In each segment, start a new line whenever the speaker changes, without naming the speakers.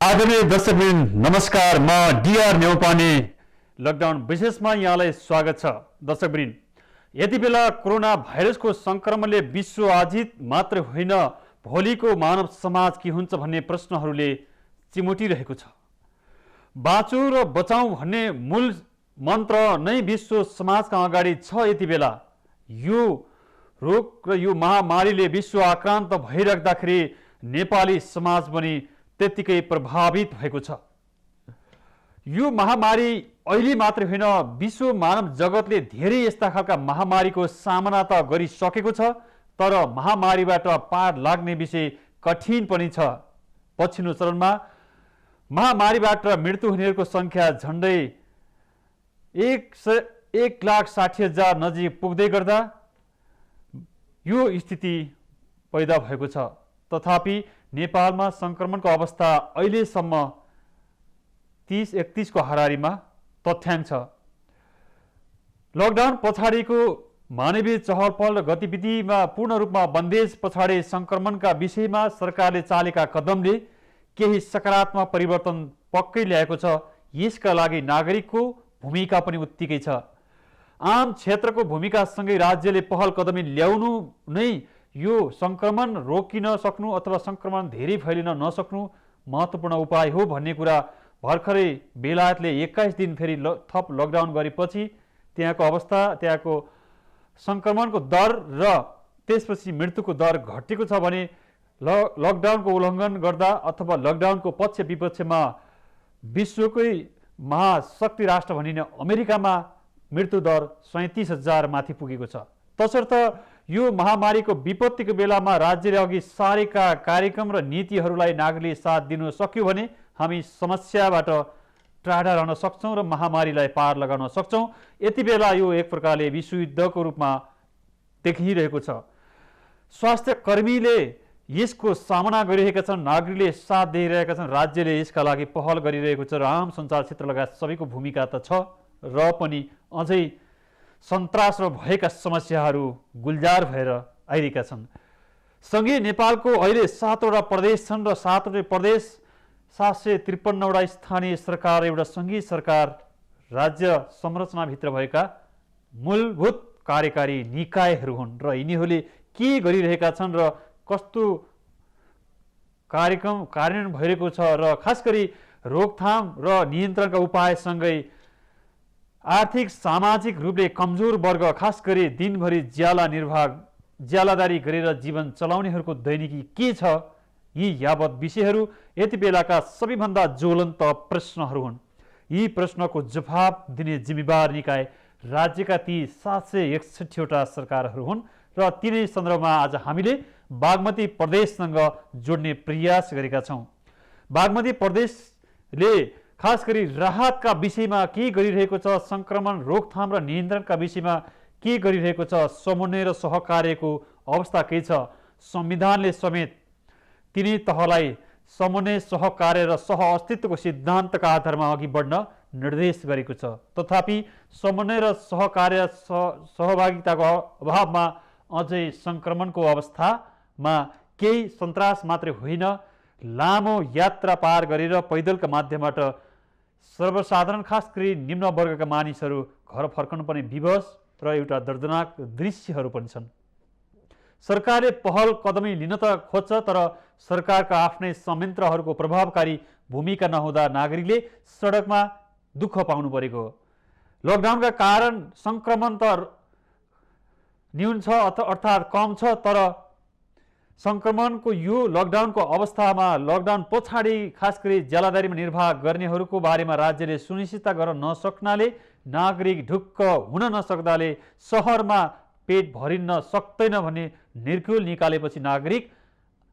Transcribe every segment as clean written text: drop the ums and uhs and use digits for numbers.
आदरणीय दर्शकवृन्द नमस्कार। म डीआर नेउपाने लकडाउन विशेषमा यहाँलाई स्वागत छ। दर्शकवृन्द, यति बेला कोरोना भाइरसको संक्रमणले विश्व आजित मात्र होइन भोलिको मानव समाज के हुन्छ भन्ने प्रश्नहरूले चिमुटिरहेको छ। बाँचौँ र बचाउँ भन्ने मूल मन्त्र नै विश्व समाजका अगाडि छ। यति बेला यो रोग र यो महामारीले विश्व आक्रान्त भइराख्दाखेरि नेपाली समाज पनि त्यतिकै प्रभावित भएको छ। यो महामारी अहिले मात्र होइन, विश्व मानव जगतले धेरै यस्ता खालका महामारीको सामना त गरिसकेको छ, तर महामारीबाट पार लाग्ने विषय कठिन पनि छ। पछिल्लो चरणमा महामारीबाट मृत्यु हुनेहरूको संख्या झन्डै 1,60,000 नजिक पुग्दै गर्दा यो स्थिति पैदा भएको छ। तथापि नेपालमा संक्रमणको अवस्था अहिलेसम्म 30-31 को हाराहारीमा तथ्याङ्क छ। लकडाउन पछाडिको मानवीय चहलपहल र गतिविधिमा पूर्ण रूपमा बन्देज पछाडि संक्रमणका विषयमा सरकारले चालेका कदमले केही सकारात्मक परिवर्तन पक्कै ल्याएको छ। यसका लागि नागरिकको भूमिका पनि उत्तिकै छ। आम क्षेत्रको भूमिकासँगै राज्यले पहल कदमी ल्याउनु नै यो संक्रमण रोकिन सक्नु अथवा संक्रमण धेरै फैलिन नसक्नु महत्त्वपूर्ण उपाय हो भन्ने कुरा भर्खरै बेलायतले 21 दिन फेरि थप लकडाउन गरेपछि त्यहाँको अवस्था, त्यहाँको संक्रमणको दर र त्यसपछि मृत्युको दर घटेको छ भने लकडाउनको उल्लङ्घन गर्दा अथवा लकडाउनको पक्ष विपक्षमा विश्वकै महाशक्ति राष्ट्र भनिने अमेरिकामा मृत्यु दर 37,000 माथि पुगेको छ। तसर्थ यो महामारीको विपत्तिको बेलामा राज्यले अघि सारेका कार्यक्रम र नीतिहरूलाई नागरिकले साथ दिन सक्यो भने हामी समस्याबाट टाढा रहन सक्छौँ र महामारीलाई पार लगाउन सक्छौँ। यति बेला यो एक प्रकारले विश्वयुद्धको रूपमा देखिरहेको छ। स्वास्थ्य कर्मीले यसको सामना गरिरहेका छन्, नागरिकले साथ दिइरहेका छन्, राज्यले यसका लागि पहल गरिरहेको छ र आम सञ्चार क्षेत्र लगायत सबैको भूमिका त छ र पनि अझै सन्तास र भएका समस्याहरू गुल्जार भएर आइरहेका छन्। सँगै नेपालको अहिले 7वटा प्रदेश छन् र 7वटा प्रदेश 753वटा स्थानीय सरकार, एउटा सङ्घीय सरकार, राज्य संरचनाभित्र भएका मूलभूत कार्यकारी निकायहरू हुन् र यिनीहरूले के गरिरहेका छन् र कस्तो कार्यक्रम कार्यान्वयन भइरहेको छ र खास गरी रोकथाम र नियन्त्रणका उपायसँगै आर्थिक सामाजिक रूपले कमजोर वर्ग, खास गरी दिनभरि ज्यालादारी गरेर जीवन चलाउनेहरूको दैनिकी के छ, यी यावत विषयहरू यति बेलाका सबैभन्दा ज्वलन्त प्रश्नहरू हुन्। यी प्रश्नको जवाब दिने जिम्मेवार निकाय राज्यका ती 761वटा सरकारहरू हुन् र तिनै सन्दर्भमा आज हामीले बागमती प्रदेशसँग जोड्ने प्रयास गरेका छौँ। बागमती प्रदेशले खास गरी राहतका विषयमा के गरिरहेको छ, संक्रमण रोकथाम र नियन्त्रणका विषयमा के गरिरहेको छ, समन्वय र सहकार्यको अवस्था के छ, संविधानले समेत तिनै तहलाई समन्वय, सहकार्य र सह अस्तित्वको सिद्धान्तका आधारमा अघि बढ्न निर्देश गरेको छ। तथापि समन्वय र सहकार्य सहभागिताको अभावमा अझै संक्रमणको अवस्थामा केही सन्तास मात्रै होइन, लामो यात्रा पार गरेर पैदलका माध्यमबाट सर्वसाधारण खास गरी निम्न वर्गका मानिसहरू घर फर्कनु पनि विवश र एउटा दर्दनाक दृश्यहरू पनि छन्। सरकारले पहल कदमी लिन त खोज्छ, तर सरकारका आफ्नै संयन्त्रहरूको प्रभावकारी भूमिका नहुँदा नागरिकले सडकमा दुःख पाउनु परेको हो। लकडाउनका कारण संक्रमण त न्यून छ अर्थात् कम छ, तर संक्रमणको यो लकडाउनको अवस्थामा लकडाउन पछाडि खास गरी ज्यालादारीमा निर्वाह गर्नेहरूको बारेमा राज्यले सुनिश्चितता गर्न नसक्नाले, नागरिक ढुक्क हुन नसक्दाले, सहरमा पेट भरिन सक्दैन भन्ने निर्कुल निकालेपछि नागरिक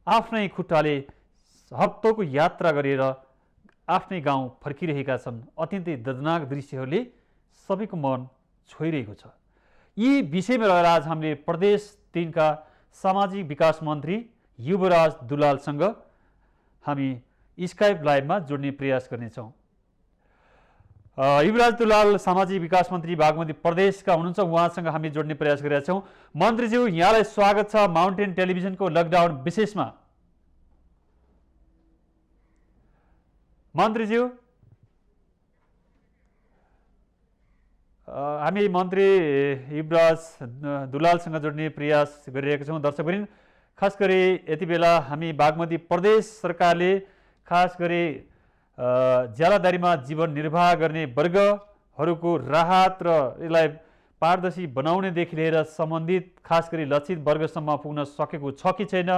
आफ्नै खुट्टाले हप्तौँको यात्रा गरेर आफ्नै गाउँ फर्किरहेका छन्। अत्यन्तै दर्दनाक दृश्यहरूले सबैको मन छोइरहेको छ। यी विषयमा रहेर आज हामीले प्रदेश 3 का सामाजिक विकास मन्त्री युवराज दुलालसँग हामी स्काइप लाइभमा जोड्ने प्रयास गर्नेछौँ। युवराज दुलाल सामाजिक विकास मन्त्री बागमती प्रदेशका हुनुहुन्छ, उहाँसँग हामी जोड्ने प्रयास गरेका छौँ। मन्त्रीज्यू, यहाँलाई स्वागत छ माउन्टेन टेलिभिजनको लकडाउन विशेषमा। मन्त्रीज्यू, हामी मन्त्री युवराज दुलालसँग जोड्ने प्रयास गरिरहेका छौँ। दर्शकवृन्द, खास गरी यति बेला हामी बागमती प्रदेश सरकारले खास गरी ज्यालादारीमा जीवन निर्वाह गर्ने वर्गहरूको राहत र यसलाई पारदर्शी बनाउनेदेखि लिएर सम्बन्धित खास गरी लक्षित वर्गसम्म पुग्न सकेको छ कि छैन,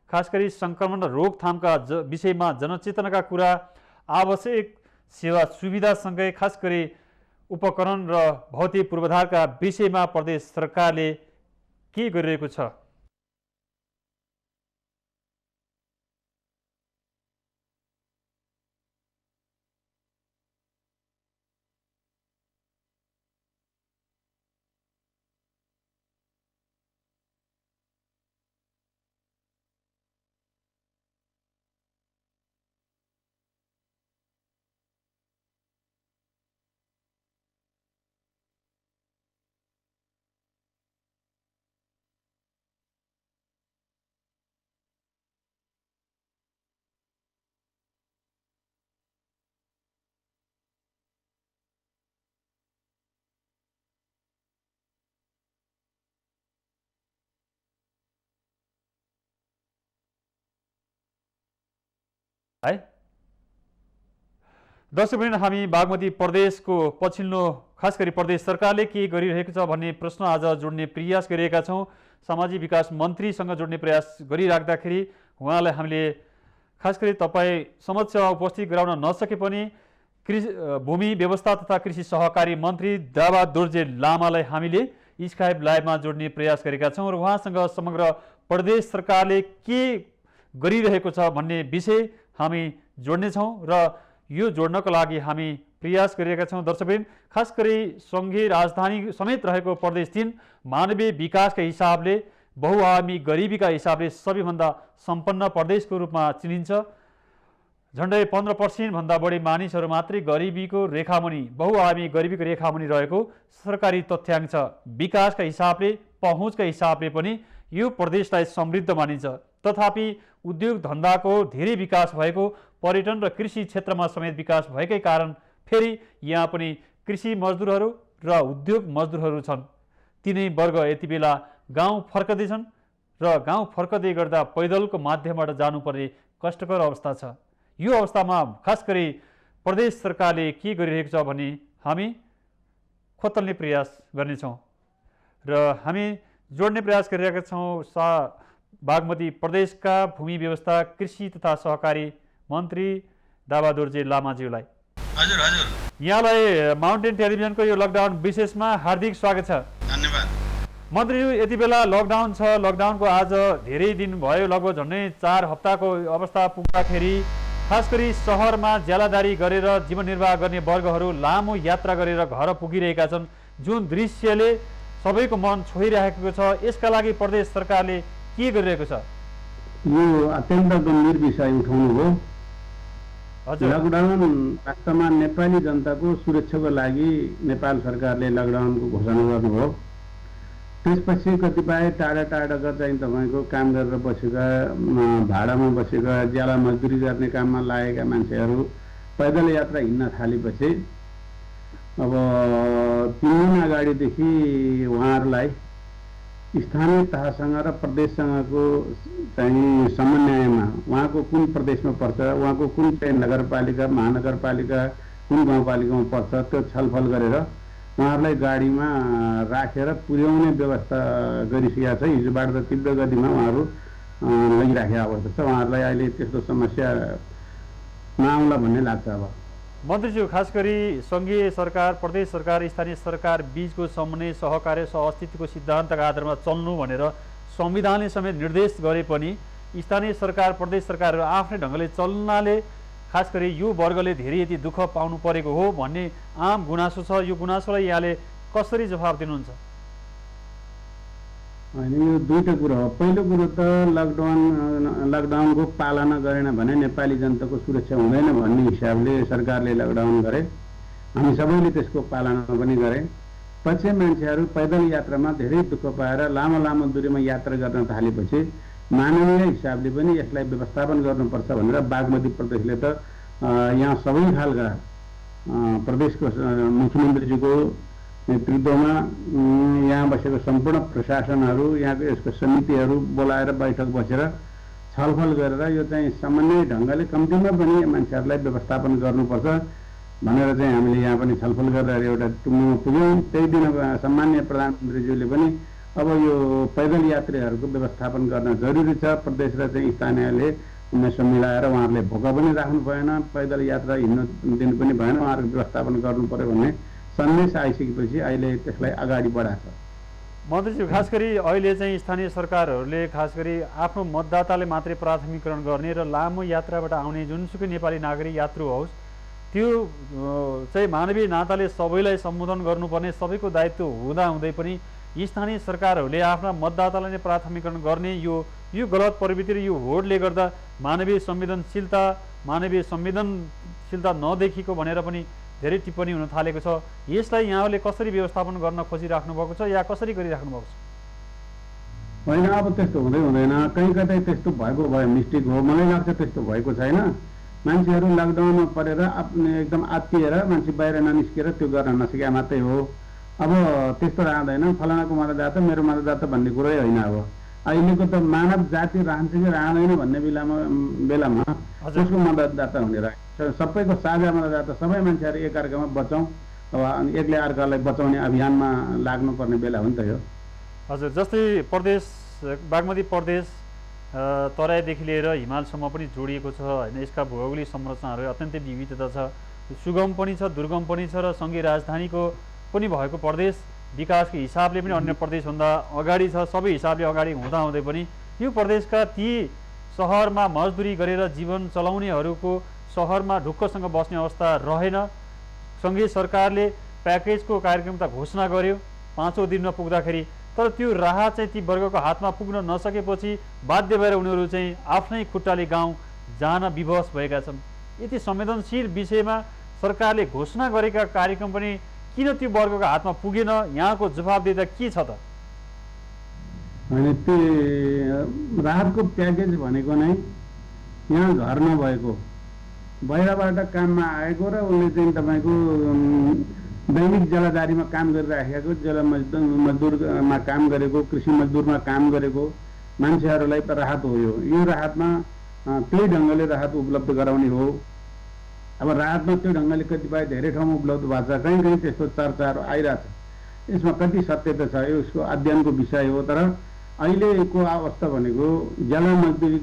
खास गरी सङ्क्रमण र रोकथामका विषयमा जनचेतनाका कुरा, आवश्यक सेवा सुविधासँगै खास गरी उपकरण र भौतिक पूर्वाधारका विषयमा प्रदेश सरकारले के गरिरहेको छ? है दर्शकवृन्द, हामी बागमती प्रदेशको पछिल्लो खास गरी प्रदेश सरकारले के गरिरहेको छ भन्ने प्रश्न आज जोड्ने प्रयास गरिरहेका छौँ। सामाजिक विकास मन्त्रीसँग जोड्ने प्रयास गरिराख्दाखेरि उहाँलाई हामीले खास गरी तपाईँ समक्ष उपस्थित गराउन नसके पनि भूमि व्यवस्था तथा कृषि सहकारी मन्त्री दावा दोर्जे लामालाई हामीले स्काइप लाइभमा जोड्ने प्रयास गरेका छौँ र उहाँसँग समग्र प्रदेश सरकारले के गरिरहेको छ भन्ने विषय हामी जोड्नेछौँ र यो जोड्नको लागि हामी प्रयास गरिरहेका छौँ। दर्शकवृन्द, खास गरी सङ्घीय राजधानी समेत रहेको प्रदेश 3 मानवीय विकासका हिसाबले, बहुआयामी गरिबीका हिसाबले सबैभन्दा सम्पन्न प्रदेशको रूपमा चिनिन्छ। झन्डै 15% भन्दा बढी मानिसहरू मात्रै गरिबीको रेखामुनि, बहुआयामी गरिबीको रेखामुनि रहेको सरकारी तथ्याङ्क छ। विकासका हिसाबले, पहुँचका हिसाबले पनि यो प्रदेशलाई समृद्ध मानिन्छ। तथापि उद्योग धन्दाको धेरै विकास भएको, पर्यटन र कृषि क्षेत्रमा समेत विकास भएकै कारण फेरि यहाँ पनि कृषि मजदुरहरू र उद्योग मजदुरहरू छन्। तिनै वर्ग यति बेला गाउँ फर्कदैछन् र गाउँ फर्कदै गर्दा पैदलको माध्यमबाट जानुपर्ने कष्टकर अवस्था छ। यो अवस्थामा खास गरी प्रदेश सरकारले के गरिरहेको छ भने हामी खोतल्ने प्रयास गर्नेछौँ र हामी जोड्ने प्रयास गरिरहेका छौँ बागमती प्रदेशका भूमि व्यवस्था, कृषि तथा सहकारी मन्त्री दावा दोर्जे लामाज्यूलाई।
हजुर हजुर,
यहाँलाई माउन्टेन टेलिभिजनको यो लकडाउन विशेषमा हार्दिक स्वागत छ।
धन्यवाद।
मन्त्रीज्यू, यति बेला लकडाउन छ, लकडाउनको आज धेरै दिन भयो, लगभग झन्डै 4 हप्ताको अवस्था पुग्दाखेरि खास गरी सहरमा ज्यालादारी गरेर जीवन निर्वाह गर्ने वर्गहरू लामो यात्रा गरेर घर पुगिरहेका छन्, जुन दृश्यले सबैको मन छोइरहेको छ। यसका लागि प्रदेश सरकारले के गरिरहेको छ?
यो अत्यन्त गम्भीर विषय उठाउनु हो। लकडाउन वास्तवमा नेपाली जनताको सुरक्षाको लागि नेपाल सरकारले लकडाउनको घोषणा गर्नुभयो। त्यसपछि कतिपय टाढा टाढाका चाहिँ तपाईँको काम गरेर बसेका, भाडामा बसेका, ज्याला मजदुरी गर्ने काममा लागेका मान्छेहरू पैदल यात्रा हिँड्न थालेपछि अब 3 दिन अगाडिदेखि उहाँहरूलाई स्थानीय तहसँग र प्रदेशसँगको चाहिँ समन्वयमा उहाँको कुन प्रदेशमा पर्छ, उहाँको कुन चाहिँ नगरपालिका, महानगरपालिका, कुन गाउँपालिकामा पर्छ, त्यो छलफल गरेर उहाँहरूलाई गाडीमा राखेर पुर्याउने व्यवस्था गरिसकेका छ। हिजोबाट त तीव्र गतिमा उहाँहरू लगिराखेका अवस्था छ। उहाँहरूलाई अहिले त्यस्तो समस्या नआउला भन्ने लाग्छ। अब
मन्त्रीज्यू, खास गरी सङ्घीय सरकार, प्रदेश सरकार, स्थानीय सरकार बीचको समन्वय, सहकार्य, सहअस्तित्वको सिद्धान्तका आधारमा चल्नु भनेर संविधानले समेत निर्देश गरे पनि स्थानीय सरकार, प्रदेश सरकारहरू आफ्नै ढङ्गले चल्नाले खास गरी यो वर्गले धेरै यति दुःख पाउनु परेको हो भन्ने आम गुनासो छ। यो गुनासोलाई यहाँले कसरी जवाफ दिनुहुन्छ?
होइन, यो दुईटा कुरो हो। पहिलो कुरो त लकडाउनको पालना गरेन भने नेपाली जनताको सुरक्षा हुँदैन भन्ने हिसाबले सरकारले लकडाउन गरे। हामी सबैले त्यसको पालना पनि गरे। पछि मान्छेहरू पैदल यात्रामा धेरै दुःख पाएर लामो लामो दूरीमा यात्रा गर्न थालेपछि मानवीय हिसाबले पनि यसलाई व्यवस्थापन गर्नुपर्छ भनेर बागमती प्रदेशले त यहाँ सबै खालका प्रदेशको मुख्यमन्त्रीजीको नेतृत्वमा यहाँ बसेको सम्पूर्ण प्रशासनहरू यहाँको यसको समितिहरू बोलाएर बैठक बसेर छलफल गरेर यो चाहिँ सामान्य ढङ्गले कम्तीमा पनि मान्छेहरूलाई व्यवस्थापन गर्नुपर्छ भनेर चाहिँ हामीले यहाँ पनि छलफल गरेर एउटा टुङ्गोमा पुग्यौँ। त्यही दिन सम्मान्य प्रधानमन्त्रीज्यूले पनि अब यो पैदल यात्रीहरूको व्यवस्थापन गर्न जरुरी छ। प्रदेश र चाहिँ स्थानीयले उनीसँग मिलाएर उहाँहरूले भोका पनि राख्नु भएन, पैदल यात्रा हिँड्न दिनु पनि भएन, उहाँहरूको व्यवस्थापन गर्नु पर्यो भन्ने सन्देश आइसकेपछि अहिले त्यसलाई अगाडि बढाएको छ।
मन्त्रीज्यू, खास गरी अहिले चाहिँ स्थानीय सरकारहरूले खास गरी आफ्नो मतदाताले मात्रै प्राथमिकरण गर्ने र लामो यात्राबाट आउने जुनसुकै नेपाली नागरिक यात्रु होस् त्यो चाहिँ मानवीय नाताले सबैलाई सम्बोधन गर्नुपर्ने सबैको दायित्व हुँदाहुँदै पनि स्थानीय सरकारहरूले आफ्ना मतदातालाई नै प्राथमिकरण गर्ने यो गलत प्रवृत्ति र यो होडले गर्दा मानवीय संवेदनशीलता नदेखिएको भनेर पनि धेरै टिप्पणी हुन थालेको छ। यसलाई यहाँले कसरी व्यवस्थापन गर्न खोजिराख्नु भएको छ या कसरी गरिराख्नु भएको छ?
होइन, अब त्यस्तो हुँदैन, कहीँ कतै त्यस्तो भएको भए मिस्टेक हो, मलाई लाग्छ त्यस्तो भएको छैन। मान्छेहरू लकडाउनमा परेर आफ्नो एकदम आत्तिएर मान्छे बाहिर ननिस्केर त्यो गर्न नसके मात्रै हो। अब त्यस्तो रहँदैन फलानाको मतदाता मेरो मतदाता भन्ने कुरै होइन। अब अहिलेको त मानव जाति रहन्छ कि रहँदैन भन्ने बेलामा उसको मतदाता हुने रहेछ। सबैको साझा मतदाता, सबै मान्छेहरू एकअर्कामा बचाउँ, अब एकले अर्कालाई बचाउने अभियानमा लाग्नुपर्ने बेला हो नि त यो।
हजुर, जस्तै प्रदेश बागमती प्रदेश तराईदेखि लिएर हिमालसम्म पनि जोडिएको छ होइन। यसका भौगोलिक संरचनाहरू अत्यन्तै विविधता छ, सुगम पनि छ, दुर्गम पनि छ र सँगै राजधानीको पनि भएको प्रदेश, विकासको हिसाबले पनि अन्य प्रदेशभन्दा अगाडि छ। सबै हिसाबले अगाडि हुँदाहुँदै पनि यो प्रदेशका ती सहरमा मजदुरी गरेर जीवन चलाउनेहरूको सहरमा ढुक्कसँग बस्ने अवस्था रहेन। सँगै सरकारले प्याकेजको कार्यक्रम त घोषणा गर्यो 5औं दिनमा पुग्दाखेरि, तर त्यो राहत चाहिँ ती वर्गको हातमा पुग्न नसकेपछि बाध्य भएर उनीहरू चाहिँ आफ्नै खुट्टाले गाउँ जान विवश भएका छन्। यति संवेदनशील विषयमा सरकारले घोषणा गरेका कार्यक्रम पनि किन त्यो वर्गको हातमा पुगेन? यहाँको जवाबदेता के छ त?
होइन, त्यो राहतको प्याकेज भनेको नै यहाँ घर नभएको, बाहिरबाट काममा आएको र उसले चाहिँ तपाईँको दैनिक जलाधारीमा काम गरिराखेको, मजदुरमा काम गरेको, कृषि मजदुरमा काम गरेको मान्छेहरूलाई त राहत हो। यो राहतमा त्यही ढङ्गले राहत उपलब्ध गराउने हो। अब राहतमा त्यो ढङ्गले कतिपय धेरै ठाउँमा उपलब्ध भएको छ, कहीँ कहीँ त्यस्तो चर्चाहरू आइरहेछ। यसमा कति सत्यता छ यो उसको अध्ययनको विषय हो। तर अहिलेको अवस्था भनेको जला मजदुरी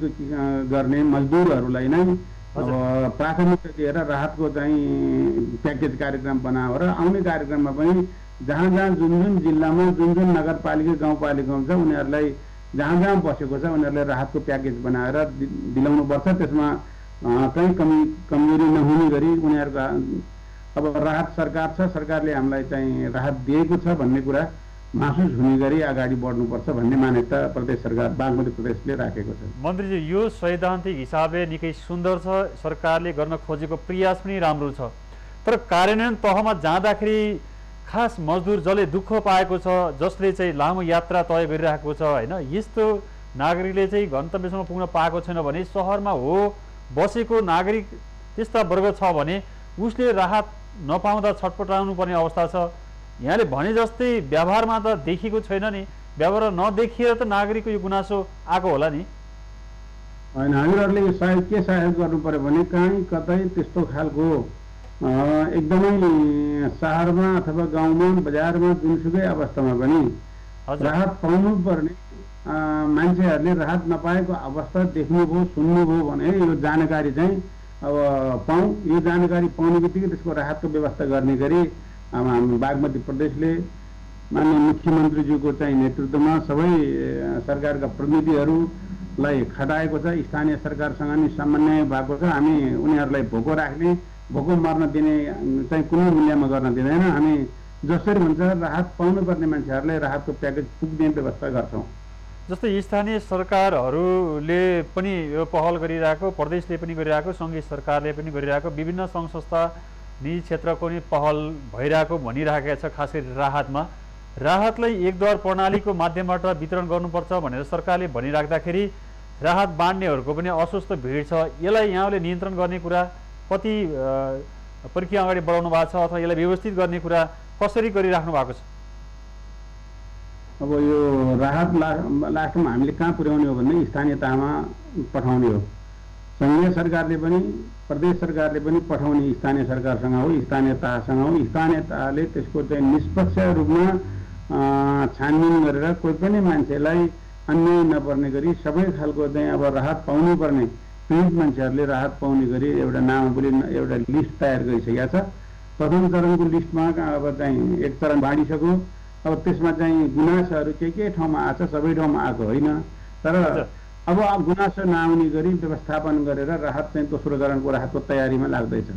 गर्ने मजदुरहरूलाई नै अब प्राथमिकता दिएर राहतको चाहिँ प्याकेज कार्यक्रम बनाएर आउने कार्यक्रममा पनि जहाँ जहाँ जुन जिल्लामा जुन नगरपालिका गाउँपालिका हुन्छ उनीहरूलाई जहाँ जहाँ बसेको छ उनीहरूलाई राहतको प्याकेज बनाएर दिलाउनुपर्छ। त्यसमा कहीँ कमजोरी नहुने गरी उनीहरूको अब राहत सरकार छ, सरकारले हामीलाई चाहिँ राहत दिएको छ भन्ने कुरा महसुस हुने गरी अगाडि बढ्नुपर्छ भन्ने मान्यता प्रदेश सरकार बागमती प्रदेशले राखेको छ।
मन्त्रीजी, यो सैद्धान्तिक हिसाबले निकै सुन्दर छ, सरकारले गर्न खोजेको प्रयास पनि राम्रो छ, तर कार्यान्वयन तहमा जाँदाखेरि खास मजदुर जसले दुःख पाएको छ, जसले चाहिँ लामो यात्रा तय गरिरहेको छ होइन, यस्तो नागरिकले चाहिँ गन्तव्यसम्म पुग्न पाएको छैन भने सहरमा हो बसेको नागरिक त्यस्ता वर्ग छ भने उसले राहत नपाउँदा छटपटाउनु पर्ने अवस्था छ। यहाँले भने जस्तै व्यवहारमा त देखिएको छैन नि, व्यवहार नदेखिएर त नागरिकको यो गुनासो आएको होला नि?
होइन, हामीहरूले यो सहयोग गर्नु पर्यो भने कहीँ कतै त्यस्तो खालको एकदमै सहरमा अथवा गाउँमा बजारमा जुनसुकै अवस्थामा पनि राहत पाउनु पर्ने मान्छेहरूले राहत नपाएको अवस्था देख्नुभयो सुन्नुभयो भने यो जानकारी चाहिँ अब पाऊँ। यो जानकारी पाउने बित्तिकै त्यसको राहतको व्यवस्था गर्ने गरी हाम्रो बागमती प्रदेशले माननीय मुख्यमन्त्रीज्यूको चाहिँ नेतृत्वमा सबै सरकारका प्रतिनिधिहरूलाई खटाएको छ। स्थानीय सरकारसँग नि समन्वय भएको छ। हामी उनीहरूलाई भोको राख्ने, भोको मर्न दिने चाहिँ कुनै मूल्यमा गर्न दिँदैन। हामी जसरी हुन्छ राहत पाउनुपर्ने मान्छेहरूलाई राहतको प्याकेज पुग्ने व्यवस्था गर्छौँ।
जस्तै स्थानीय सरकारहरूले पनि यो पहल गरिरहेको, प्रदेशले पनि गरिरहेको, सङ्घीय सरकारले पनि गरिरहेको, विभिन्न सङ्घ संस्था निजी क्षेत्रको नि पहल भइरहेको भनिरहेका छ। खास गरी राहतलाई एकद्वार प्रणालीको माध्यमबाट वितरण गर्नुपर्छ भनेर सरकारले भनिराख्दाखेरि राहत बाँड्नेहरूको पनि अस्वस्थ भिड छ। यसलाई यहाँले नियन्त्रण गर्ने कुरा कति प्रक्रिया अगाडि बढाउनु भएको छ अथवा यसलाई व्यवस्थित गर्ने कुरा कसरी गरिराख्नु भएको छ?
अब यो राहत लास्टमा हामीले कहाँ पुर्याउने हो भने स्थानीय तहमा पठाउने हो। सङ्घीय सरकारले पनि प्रदेश सरकारले पनि पठाउने स्थानीय सरकारसँग हो, स्थानीय तहसँग हो। स्थानीय तहले त्यसको चाहिँ निष्पक्ष रूपमा छानबिन गरेर कोही पनि मान्छेलाई अन्याय नपर्ने गरी सबै खालको चाहिँ अब राहत पाउनु पर्ने पीडित मान्छेहरूले राहत पाउने गरी एउटा नामावली एउटा लिस्ट तयार गरिसकेका छ। प्रथम चरणको लिस्टमा अब चाहिँ एक चरण बाँडिसक्यो। अब त्यसमा चाहिँ गुनासोहरू के ठाउँमा आएको छ, सबै ठाउँमा आएको होइन, तर अब गुनासो नआउने गरी व्यवस्थापन गरेर राहत चाहिँ दोस्रो चरणको राहतको तयारीमा लाग्दैछ।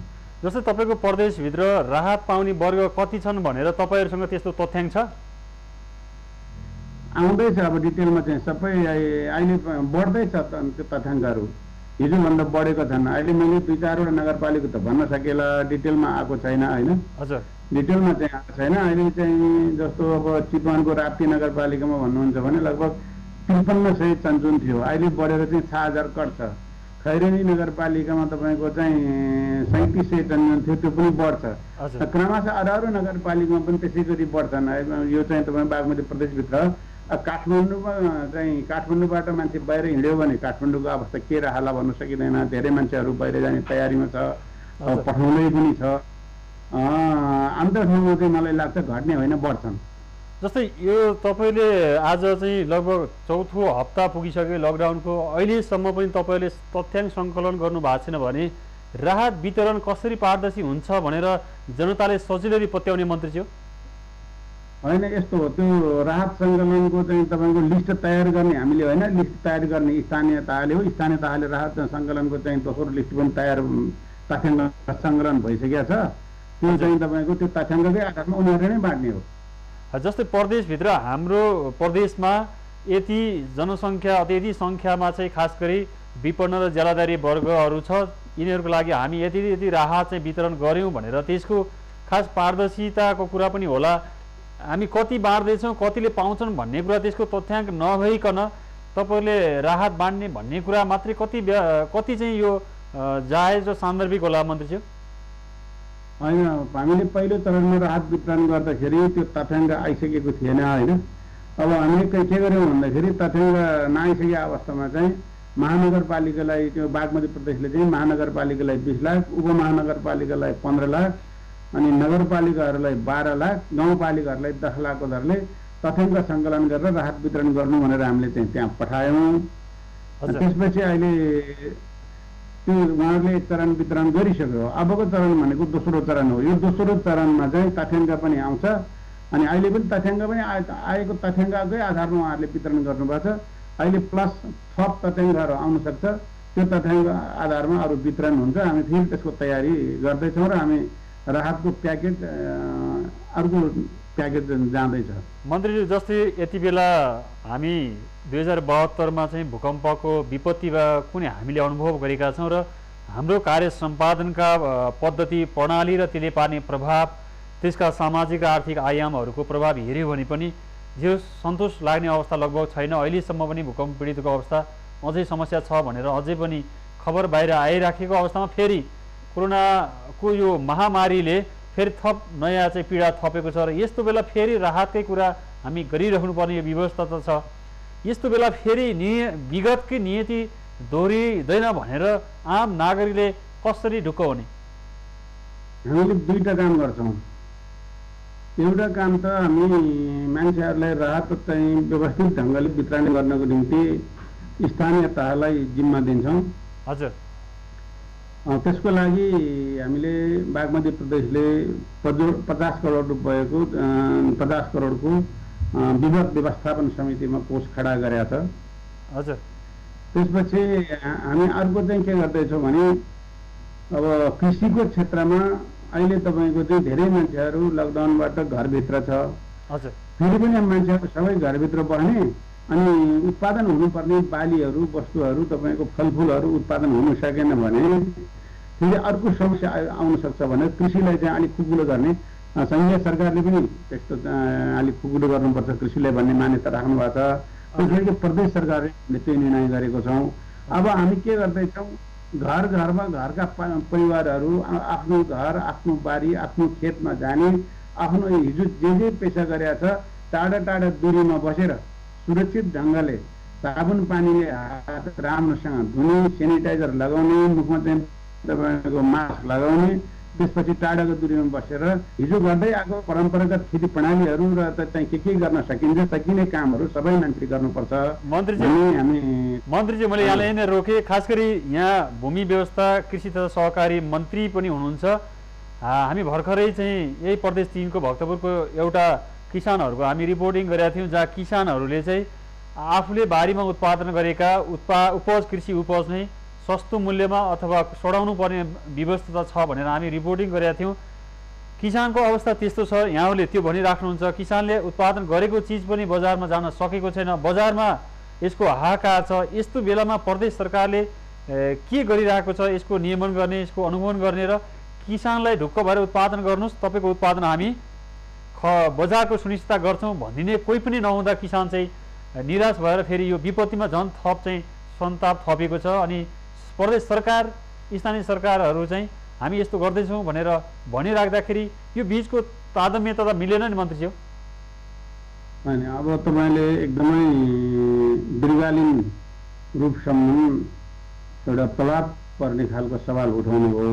जस्तै तपाईँको प्रदेशभित्र राहत पाउने वर्ग कति छन् भनेर तपाईँहरूसँग त्यस्तो तथ्याङ्क छ?
आउँदैछ अब डिटेलमा चाहिँ सबै अहिले बढ्दैछ त्यो तथ्याङ्कहरू, हिजोभन्दा बढेको छन्। अहिले मैले 2-4वटा नगरपालिका त भन्न सकेला, डिटेलमा आएको छैन होइन।
हजुर,
डिटेलमा चाहिँ आएको छैन। अहिले चाहिँ जस्तो अब चितवनको राप्ती नगरपालिकामा भन्नुहुन्छ भने लगभग 5300 चन्चुन थियो, अहिले बढेर चाहिँ 6000 कट छ। खैरेनी नगरपालिकामा तपाईँको चाहिँ 3700 चन्चुन थियो, त्यो पनि बढ्छ। क्रमशः अरू नगरपालिकामा पनि त्यसै गरी बढ्छन्। यो चाहिँ तपाईँ बागमती प्रदेशभित्र काठमाडौँमा चाहिँ काठमाडौँबाट मान्छे बाहिर हिँड्यो भने काठमाडौँको अवस्था के रहला भन्न सकिँदैन। धेरै मान्छेहरू बाहिर जाने तयारीमा छ, पठाउँदै पनि छ। अन्त ठाउँमा चाहिँ मलाई लाग्छ घट्ने होइन, बढ्छन्।
जस्तै यो तपाईँले आज चाहिँ लगभग 4थो हप्ता पुगिसक्यो लकडाउनको, अहिलेसम्म पनि तपाईँले तथ्याङ्क सङ्कलन गर्नु भएको छैन भने राहत वितरण कसरी पारदर्शी हुन्छ भनेर जनताले सजिलै पत्याउने मन्त्रीज्यू?
होइन, यस्तो हो, त्यो राहत सङ्कलनको चाहिँ तपाईँको लिस्ट तयार गर्ने हामीले होइन, लिस्ट तयार गर्ने स्थानीय तहले हो। स्थानीय तहले राहत सङ्कलनको चाहिँ दोस्रो लिस्ट पनि तयार तथ्याङ्क सङ्कलन भइसकेको छ। त्यो चाहिँ तपाईँको त्यो तथ्याङ्ककै आधारमा उनीहरूले नै बाँड्ने हो।
जस्तै प्रदेशभित्र हाम्रो प्रदेशमा यति जनसङ्ख्या यति सङ्ख्यामा चाहिँ खास गरी विपन्न र ज्यालादारी वर्गहरू छ, यिनीहरूको लागि हामी यति यति राहत चाहिँ वितरण गऱ्यौँ भनेर त्यसको खास पारदर्शिताको कुरा पनि होला। हामी कति बाँड्दैछौँ, कतिले पाउँछन् भन्ने कुरा त्यसको तथ्याङ्क नभइकन तपाईँले राहत बाँड्ने भन्ने कुरा मात्रै कति चाहिँ यो जायज र सान्दर्भिक होला मन्त्रीज्यू?
होइन, हामीले पहिलो चरणमा राहत वितरण गर्दाखेरि त्यो तथ्याङ्क आइसकेको थिएन होइन। अब हामीले के गर्यौँ भन्दाखेरि तथ्याङ्क नआइसकेको अवस्थामा चाहिँ महानगरपालिकालाई त्यो बागमती प्रदेशले चाहिँ महानगरपालिकालाई 20 लाख, उपमहानगरपालिकालाई 15 लाख अनि नगरपालिकाहरूलाई 12 लाख, गाउँपालिकाहरूलाई 10 लाखको दरले तथ्याङ्क सङ्कलन गरेर राहत वितरण गर्नु भनेर हामीले चाहिँ त्यहाँ पठायौँ। त्यसपछि अहिले त्यो उहाँहरूले एक चरण वितरण गरिसक्यो। अबको चरण भनेको दोस्रो चरण हो। यो दोस्रो चरणमा चाहिँ तथ्याङ्क पनि आउँछ अनि अहिले पनि तथ्याङ्क पनि आएको तथ्याङ्ककै आधारमा उहाँहरूले वितरण गर्नुभएको छ। अहिले प्लस थप तथ्याङ्कहरू आउन सक्छ, त्यो तथ्याङ्क आधारमा अरू वितरण हुन्छ। हामी फेरि त्यसको तयारी गर्दैछौँ र हामी राहतको प्याकेज अर्को प्याकेज जाँदैछ।
मन्त्रीज्यू, जस्तै यति बेला हामी 2072मा चाहिँ भूकम्पको विपत्ति कुनै हामीले अनुभव गरेका छौँ र हाम्रो कार्य सम्पादनका पद्धति प्रणाली र त्यसले पार्ने प्रभाव, त्यसका सामाजिक र आर्थिक आयामहरूको प्रभाव हेऱ्यो भने पनि जो सन्तोष लाग्ने अवस्था लगभग छैन। अहिलेसम्म पनि भूकम्प पीडितको अवस्था अझै समस्या छ भनेर अझै पनि खबर बाहिर आइराखेको अवस्थामा फेरि कोरोनाको यो महामारीले फेरि थप नयाँ चाहिँ पीडा थपेको छ र यस्तो बेला फेरि राहतकै कुरा हामी गरिराख्नुपर्ने यो व्यवस्था त छ। यस्तो बेला फेरि विगतकै नियति दोहोरिँदैन भनेर आम नागरिकले कसरी ढुक्क हुने?
हामीले दुईटा काम गर्छौँ। एउटा काम त हामी मान्छेहरूलाई राहत चाहिँ व्यवस्थित ढङ्गले वितरण गर्नको निम्ति स्थानीय तहलाई जिम्मा दिन्छौँ।
हजुर,
त्यसको लागि हामीले बागमती प्रदेशले 50 करोड रुपियाँको 50 करोडको विपद व्यवस्थापन समितिमा कोष खडा गरेका छ।
हजुर,
त्यसपछि हामी अर्को चाहिँ के गर्दैछौँ भने अब कृषिको क्षेत्रमा अहिले तपाईँको चाहिँ धेरै मान्छेहरू लकडाउनबाट घरभित्र छ।
हजुर,
फेरि पनि मान्छेहरू सबै घरभित्र बस्ने अनि उत्पादन हुनुपर्ने बालीहरू वस्तुहरू तपाईँको फलफुलहरू उत्पादन हुन सकेन भने फेरि अर्को समस्या आउन सक्छ भने कृषिलाई चाहिँ अलिक खुकुलो गर्ने सङ्घीय सरकारले पनि त्यस्तो अलिक खुकुलो गर्नुपर्छ कृषिलाई भन्ने मान्यता राख्नु भएको छ। त्यसैले प्रदेश सरकारले त्यो निर्णय गरेको छौँ। अब हामी के गर्दैछौँ घर घरमा घरका परिवारहरू आफ्नो घर आफ्नो बारी आफ्नो खेतमा जाने आफ्नो हिजो जे पेसा गरेका छ टाढा टाढा दूरीमा बसेर सुरक्षित ढङ्गले साबुन पानीले हात राम्रोसँग धुने सेनिटाइजर लगाउने मुखमा चाहिँ तपाईँको मास्क लगाउने त्यसपछि टाढाको दूरीमा बसेर हिजो गर्दै आएको परम्परागत खेती प्रणालीहरू र चाहिँ के गर्न सकिन्छ सकिने कामहरू सबै मान्छे गर्नुपर्छ।
मन्त्रीजी मैले यहाँलाई नै रोकेँ, खास गरी यहाँ भूमि व्यवस्था कृषि तथा सहकारी मन्त्री पनि हुनुहुन्छ। हामी भर्खरै चाहिँ यही प्रदेश 3 को भक्तपुरको एउटा किसानहरूको हामी रिपोर्टिङ गरेका थियौँ, जहाँ किसानहरूले चाहिँ आफूले बारीमा उत्पादन गरेका उपज कृषि उपज नै सस्तो मूल्यमा अथवा सडाउनु पर्ने व्यवस्था छ भनेर हामी रिपोर्टिङ गरेका थियौँ। किसानको अवस्था त्यस्तो छ, यहाँहरूले त्यो भनिराख्नुहुन्छ। किसानले उत्पादन गरेको चिज पनि बजारमा जान सकेको छैन, बजारमा यसको हाहाकार छ। यस्तो बेलामा प्रदेश सरकारले के गरिरहेको छ, यसको नियमन गर्ने, यसको अनुगमन गर्ने र किसानलाई ढुक्क भएर उत्पादन गर्नुहोस्, तपाईँको उत्पादन हामी बजारको सुनिश्चितता गर्छौँ भनिदिने कोही पनि नहुँदा किसान चाहिँ निराश भएर फेरि यो विपत्तिमा झन् थप चाहिँ सन्ताप थपेको छ। अनि प्रदेश सरकार स्थानीय सरकारहरू चाहिँ हामी यस्तो गर्दैछौँ भनेर भनिराख्दाखेरि यो बिचको तादम्यता त मिलेन नि मन्त्रीज्यू।
होइन, अब तपाईँले एकदमै दीर्घकालीन रूपसम्म एउटा प्रभाव पर्ने खालको सवाल उठाउनु हो।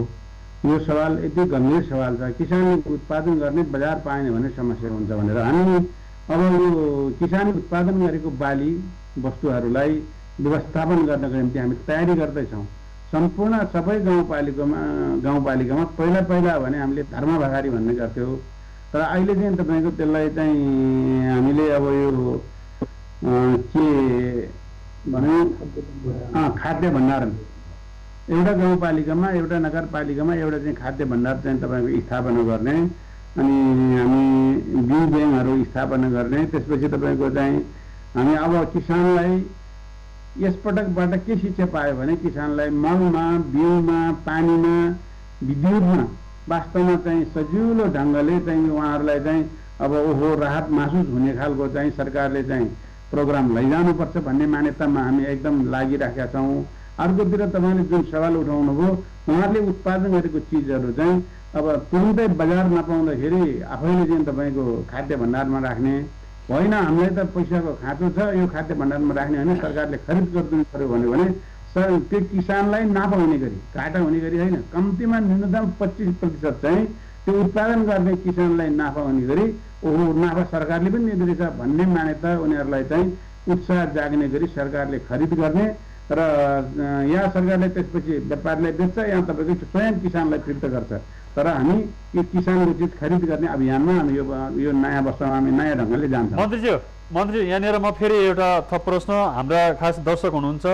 यो सवाल यति गम्भीर सवाल छ, किसानले उत्पादन गर्ने बजार पाएन भने समस्या हुन्छ भनेर हामी अब यो किसानले उत्पादन गरेको बाली वस्तुहरूलाई व्यवस्थापन गर्नको निम्ति हामी तयारी गर्दैछौँ। सम्पूर्ण सबै गाउँपालिकामा पहिला भने हामीले धर्मभागारी भन्ने गर्थ्यौँ, तर अहिले चाहिँ तपाईँको त्यसलाई चाहिँ हामीले अब यो के भनौँ खाद्य भण्डारण एउटा गाउँपालिकामा एउटा नगरपालिकामा एउटा चाहिँ खाद्य भण्डार चाहिँ तपाईँको स्थापना गर्ने, अनि हामी बिउ ब्याङ्कहरू स्थापना गर्ने। त्यसपछि तपाईँको चाहिँ हामी अब किसानलाई यसपटकबाट के शिक्षा पायो भने किसानलाई मलमा, बिउमा, पानीमा, विद्युतमा वास्तवमा चाहिँ सजिलो ढङ्गले चाहिँ उहाँहरूलाई चाहिँ अब ओहो राहत महसुस हुने खालको चाहिँ सरकारले चाहिँ प्रोग्राम लैजानुपर्छ भन्ने मान्यतामा हामी एकदम लागिराखेका छौँ। अर्कोतिर तपाईँले जुन सवाल उठाउनु भयो, उहाँहरूले उत्पादन गरेको चिजहरू चाहिँ अब तुरुन्तै बजार नपाउँदाखेरि आफैले चाहिँ तपाईँको खाद्य भण्डारमा राख्ने होइन। हामीलाई त पैसाको खाँचो छ, यो खाद्य भण्डारमा राख्ने होइन, सरकारले खरिद गरिदिनु पऱ्यो भने त्यो किसानलाई नाफा हुने गरी, घाटा हुने गरी होइन, कम्तीमा न्यूनतम 25% चाहिँ त्यो उत्पादन गर्ने किसानलाई नाफा हुने गरी ओहो नाफा सरकारले पनि दिँदैछ भन्ने मान्यता उनीहरूलाई चाहिँ उत्साह जाग्ने गरी सरकारले खरिद गर्ने र यहाँ सरकारले त्यसपछि व्यापारीलाई बेच्छ, यहाँ तपाईँको स्वयं किसानलाई फिर्ता गर्छ। तर हामी यो किसानको चिज खरिद गर्ने अभियानमा हामी यो नयाँ वर्षमा हामी नयाँ ढङ्गले जान्छौँ।
मन्त्री यहाँनिर म फेरि एउटा थप प्रश्न, हाम्रा खास दर्शक हुनुहुन्छ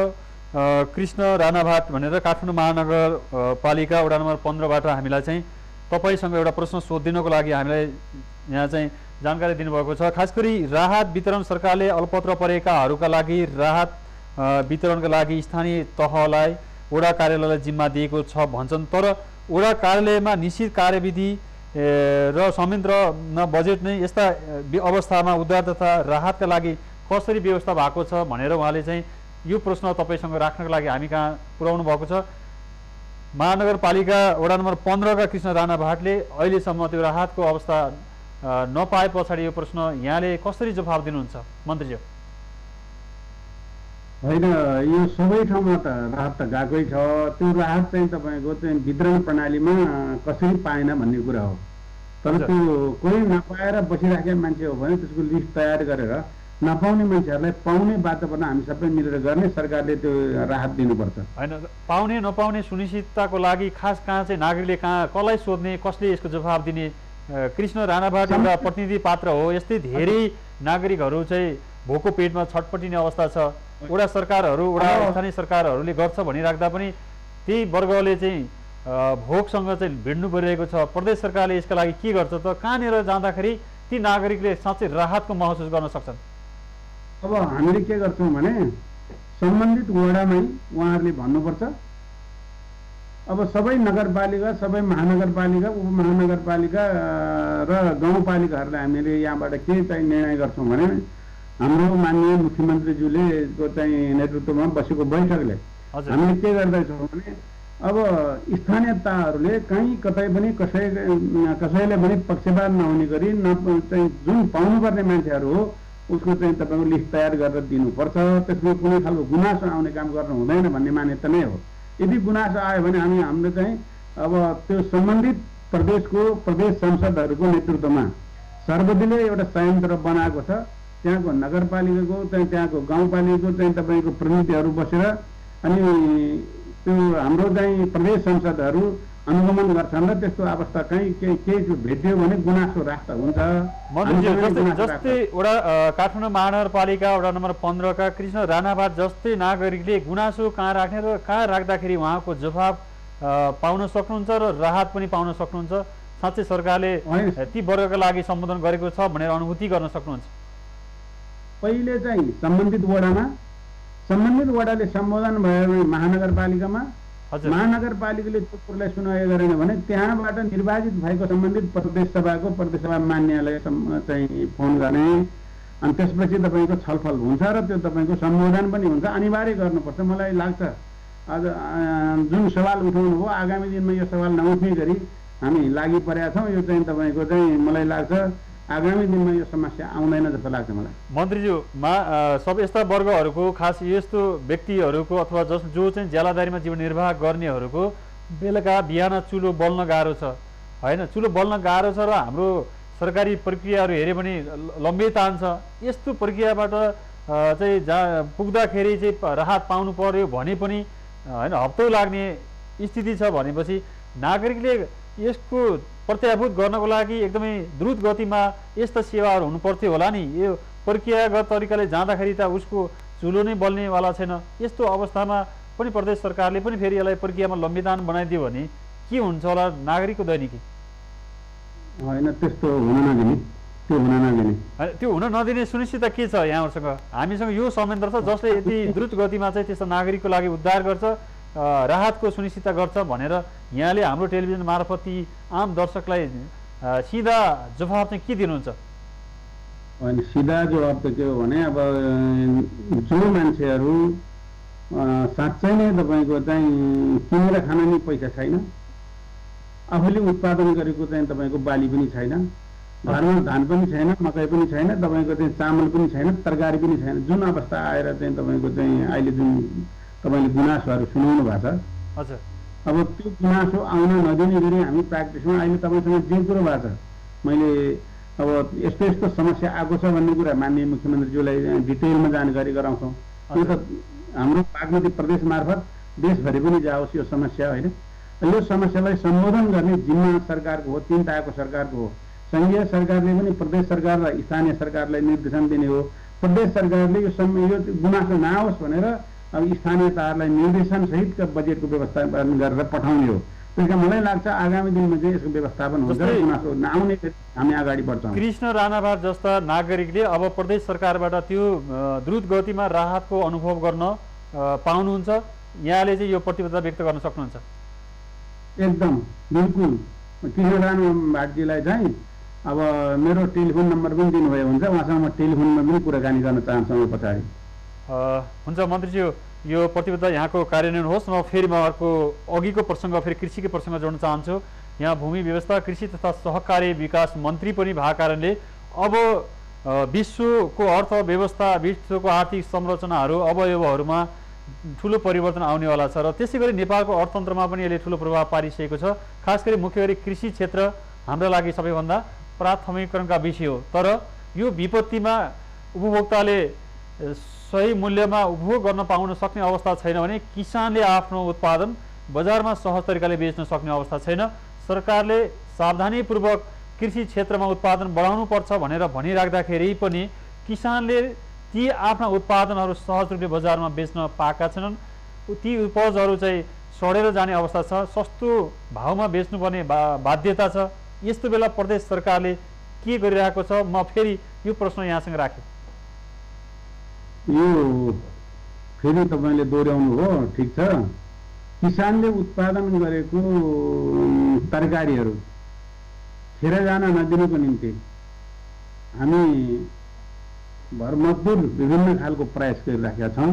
कृष्ण राणाभाट भनेर काठमाडौँ महानगरपालिका वडा नम्बर 15बाट हामीलाई चाहिँ तपाईँसँग एउटा प्रश्न सोधिदिनको लागि हामीलाई यहाँ चाहिँ जानकारी दिनुभएको छ। खास गरी राहत वितरण सरकारले अलपत्र परेकाहरूका लागि राहत वितरणका लागि स्थानीय तहलाई वडा कार्यालयलाई जिम्मा दिएको छ भन्छन्, तर वडा कार्यालयमा निश्चित कार्यविधि र संयन्त्र न बजेट नै यस्ता अवस्थामा उद्धार तथा राहतका लागि कसरी व्यवस्था भएको छ भनेर उहाँले चाहिँ यो प्रश्न तपाईँसँग राख्नको लागि हामी कहाँ पुर्याउनु भएको छ। महानगरपालिका वडा नम्बर 15 का कृष्ण राणाभाटले अहिलेसम्म त्यो राहतको अवस्था नपाए पछाडि यो प्रश्न यहाँले कसरी जवाफ दिनुहुन्छ मन्त्रीज्यू?
होइन, यो सबै ठाउँमा त राहत त गएकै छ, त्यो राहत चाहिँ तपाईँको चाहिँ वितरण प्रणालीमा कसरी पाएन भन्ने कुरा हो। तर त्यो कोही नपाएर बसिराखेका मान्छे हो भने त्यसको लिस्ट तयार गरेर नपाउने मान्छेहरूलाई पाउने वातावरण हामी सबै मिलेर गर्ने, सरकारले त्यो राहत दिनुपर्छ।
होइन, पाउने नपाउने सुनिश्चितताको लागि खास कहाँ चाहिँ नागरिकले कसलाई सोध्ने, कसले यसको जवाफ दिने? कृष्ण राणाभाट एउटा प्रतिनिधि पात्र हो, यस्तै धेरै नागरिकहरू चाहिँ भोको पेटमा छटपटिने अवस्था छ। वडा सरकारहरू वडा स्थानीय सरकारहरूले गर्छ भनिराख्दा पनि त्यही वर्गले चाहिँ भोकसँग चाहिँ भिड्नु परिरहेको छ। प्रदेश सरकारले यसका लागि के गर्छ त? कहाँनिर जाँदाखेरि ती नागरिकले साँच्चै राहतको महसुस गर्न सक्छन्?
अब हामीले के गर्छौँ भने सम्बन्धित वडामै उहाँहरूले भन्नुपर्छ। अब सबै नगरपालिका, सबै महानगरपालिका, उपमहानगरपालिका र गाउँपालिकाहरूलाई हामीले यहाँबाट के चाहिँ निर्णय गर्छौँ भने हाम्रो माननीय मुख्यमन्त्रीज्यूले चाहिँ नेतृत्वमा बसेको बैठकले हामीले के गर्दैछौँ भने अब स्थानीयताहरूले कहीँ कतै पनि कसैले पनि पक्षपात नहुने गरी चाहिँ जुन पाउनुपर्ने मान्छेहरू हो उसको चाहिँ तपाईँको लिस्ट तयार गरेर दिनुपर्छ। त्यसमा कुनै खालको गुनासो आउने काम गर्नु हुँदैन भन्ने मान्यता नै हो। यदि गुनासो आयो भने हाम्रो चाहिँ अब त्यो सम्बन्धित प्रदेशको प्रदेश संसदहरूको नेतृत्वमा सर्वदलीय एउटा संयन्त्र बनाएको छ। त्यहाँको नगरपालिकाको त्यहाँको गाउँपालिकाको चाहिँ तपाईँको प्रतिनिधिहरू बसेर अनि त्यो हाम्रो चाहिँ प्रदेश संसदहरू अनुगमन गर्छन् र त्यस्तो अवस्था कहीँ केही भेटियो भने गुनासो राख्दा हुन्छ।
जस्तै एउटा काठमाडौँ महानगरपालिका वडा नम्बर 15 का कृष्ण राणाभाट जस्तै नागरिकले गुनासो कहाँ राख्ने र कहाँ राख्दाखेरि उहाँको जवाब पाउन सक्नुहुन्छ र राहत पनि पाउन सक्नुहुन्छ। साँच्चै सरकारले ती वर्गका लागि सम्बोधन गरेको छ भनेर अनुभूति गर्न सक्नुहुन्छ।
पहिले चाहिँ सम्बन्धित वडाले सम्बोधन भयो भने महानगरपालिकामा महानगरपालिकाले त्यो कुरालाई सुनवाई गरेन भने त्यहाँबाट निर्वाचित भएको सम्बन्धित प्रदेश सभा मान्यलाई चाहिँ फोन गर्ने अनि त्यसपछि तपाईँको छलफल हुन्छ र त्यो तपाईँको सम्बोधन पनि हुन्छ। अनिवार्य गर्नुपर्छ। मलाई लाग्छ आज जुन सवाल उठाउनु हो आगामी दिनमा यो सवाल नउठ्ने गरी हामी लागि परेका छौँ। यो चाहिँ तपाईँको चाहिँ मलाई लाग्छ आगामी दिनमा यो समस्या आउँदैन जस्तो लाग्छ मलाई।
मन्त्रीज्यू सब यस्ता वर्गहरूको खास यस्तो व्यक्तिहरूको अथवा जो चाहिँ ज्यालादारीमा जीवन निर्वाह गर्नेहरूको बेलुका बिहान चुलो बल्न गाह्रो छ होइन, चुलो बल्न गाह्रो छ र हाम्रो सरकारी प्रक्रियाहरू हेऱ्यो भने लम्बे तान छ। यस्तो प्रक्रियाबाट चाहिँ पुग्दाखेरि चाहिँ राहत पाउनु पर्यो भने पनि होइन हप्तौँ लाग्ने स्थिति छ भनेपछि नागरिकले यसको प्रत्याभूत गर्नको लागि एकदमै द्रुत गतिमा यस्ता सेवाहरू हुनुपर्थ्यो होला नि। यो प्रक्रियागत तरिकाले जाँदाखेरि त उसको चुलो नै बल्नेवाला छैन। यस्तो अवस्थामा पनि प्रदेश सरकारले पनि फेरि यसलाई प्रक्रियामा लम्बितान बनाइदियो भने के हुन्छ होला नागरिकको दैनिकी?
होइन त्यस्तो हुन नदिने,
त्यो हुन नदिने सुनिश्चितता के छ यहाँहरूसँग? हामीसँग यो संयन्त्र छ जसले यति द्रुत गतिमा चाहिँ त्यस्तो नागरिकको लागि उद्धार गर्छ, राहतको सुनिश्चितता गर्छ भनेर यहाँले हाम्रो टेलिभिजन मार्फत ती आम दर्शकलाई सिधा जवाब चाहिँ के दिनुहुन्छ?
होइन सिधा जवाब त के हो भने अब जो मान्छेहरू साँच्चै नै तपाईँको चाहिँ किनेर खान नि पैसा छैन, आफूले उत्पादन गरेको चाहिँ तपाईँको बाली पनि छैन, घरमा धान पनि छैन, मकै पनि छैन, तपाईँको चाहिँ चामल पनि छैन, तरकारी पनि छैन, जुन अवस्था आएर चाहिँ तपाईँको चाहिँ अहिले जुन तपाईँले गुनासोहरू सुनाउनु भएको छ।
हजुर
अब त्यो गुनासो आउन नदिने गरी हामी प्र्याक्टिसमा अहिले तपाईँसँग जे कुरो भएको छ मैले अब यस्तो यस्तो समस्या आएको छ भन्ने कुरा माननीय मुख्यमन्त्रीज्यूलाई डिटेलमा जानकारी गराउँछौँ। त्यो त हाम्रो बागमती प्रदेश मार्फत देशभरि पनि जाओस् यो समस्या होइन। यो समस्यालाई सम्बोधन गर्ने जिम्मा सरकारको हो, 3 तहको सरकारको हो। सङ्घीय सरकारले पनि प्रदेश सरकार र स्थानीय सरकारलाई निर्देशन दिने हो। प्रदेश सरकारले यो गुनासो नआओस् भनेर अब स्थानीय तहलाई निर्देशन सहितका बजेटको व्यवस्थापन गरेर पठाउने हो। त्यसका मलाई लाग्छ आगामी दिनमा चाहिँ यसको व्यवस्थापन हुन्छ, गुनासो नआउने हामी अगाडि बढ्छौँ।
कृष्ण राणाभाट जस्ता नागरिकले अब प्रदेश सरकारबाट त्यो द्रुत गतिमा राहतको अनुभव गर्न पाउनुहुन्छ। यहाँले चाहिँ यो प्रतिबद्धता व्यक्त गर्न सक्नुहुन्छ?
एकदम बिल्कुल। कृष्ण राणाभाटजीलाई चाहिँ अब मेरो टेलिफोन नम्बर पनि दिनुभयो हुन्छ, उहाँसँग म टेलिफोनमा पनि कुराकानी गर्न चाहन्छु पछाडि।
हुन्छ मन्त्रीज्यू, यो प्रतिबद्धता यहाँको कार्यान्वयन होस्। म फेरि अर्को अघिको प्रसङ्ग फेरि कृषिकै प्रसङ्ग जोड्न चाहन्छु। यहाँ भूमि व्यवस्था कृषि तथा सहकारी विकास मन्त्री पनि भएको कारणले अब विश्वको अर्थव्यवस्था विश्वको आर्थिक संरचनाहरू अवयवहरूमा ठुलो परिवर्तन आउनेवाला छ र त्यसै गरी नेपालको अर्थतन्त्रमा पनि यसले ठुलो प्रभाव पारिसकेको छ। खास गरी मुख्य गरी कृषि क्षेत्र हाम्रो लागि सबैभन्दा प्राथमिकरणका विषय हो। तर यो विपत्तिमा उपभोक्ताले सही मूल्यमा उपभोग गर्न पाउन सक्ने अवस्था छैन भने किसानले आफ्नो उत्पादन बजारमा सहज तरिकाले बेच्न सक्ने अवस्था छैन। सरकारले सावधानीपूर्वक कृषि क्षेत्रमा उत्पादन बढाउनु पर्छ भनेर भनिराख्दाखेरि पनि किसानले ती आफ्ना उत्पादनहरू सहज रूपले बजारमा बेच्न पाएका छैनन्। ती उपजहरू चाहिँ सडेर जाने अवस्था छ, सस्तो भाउमा बेच्नुपर्ने बाध्यता छ। यस्तो बेला प्रदेश सरकारले के गरिरहेको छ? म फेरि यो प्रश्न यहाँसँग राखेँ।
यो फेरि तपाईँले दोहोऱ्याउनु हो, ठिक छ। किसानले उत्पादन गरेको तरकारीहरू खेर जान नदिनुको निम्ति हामी भरमग्दुर विभिन्न खालको प्रयास गरिराखेका छौँ।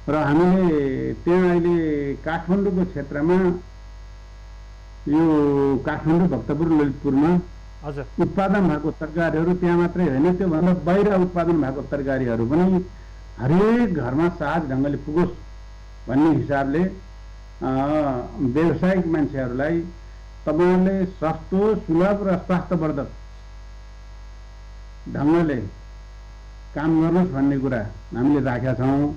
र हामीले त्यहाँ अहिले काठमाडौँको क्षेत्रमा यो काठमाडौँ भक्तपुर ललितपुरमा
हजुर
उत्पादन भएको तरकारीहरू त्यहाँ मात्रै होइन, त्योभन्दा बाहिर उत्पादन भएको तरकारीहरू पनि हरेक घरमा सहज ढङ्गले पुगोस् भन्ने हिसाबले व्यावसायिक मान्छेहरूलाई तपाईँहरूले सस्तो सुलभ र स्वास्थ्यवर्धक ढङ्गले काम गर्नुहोस् भन्ने कुरा हामीले राखेका छौँ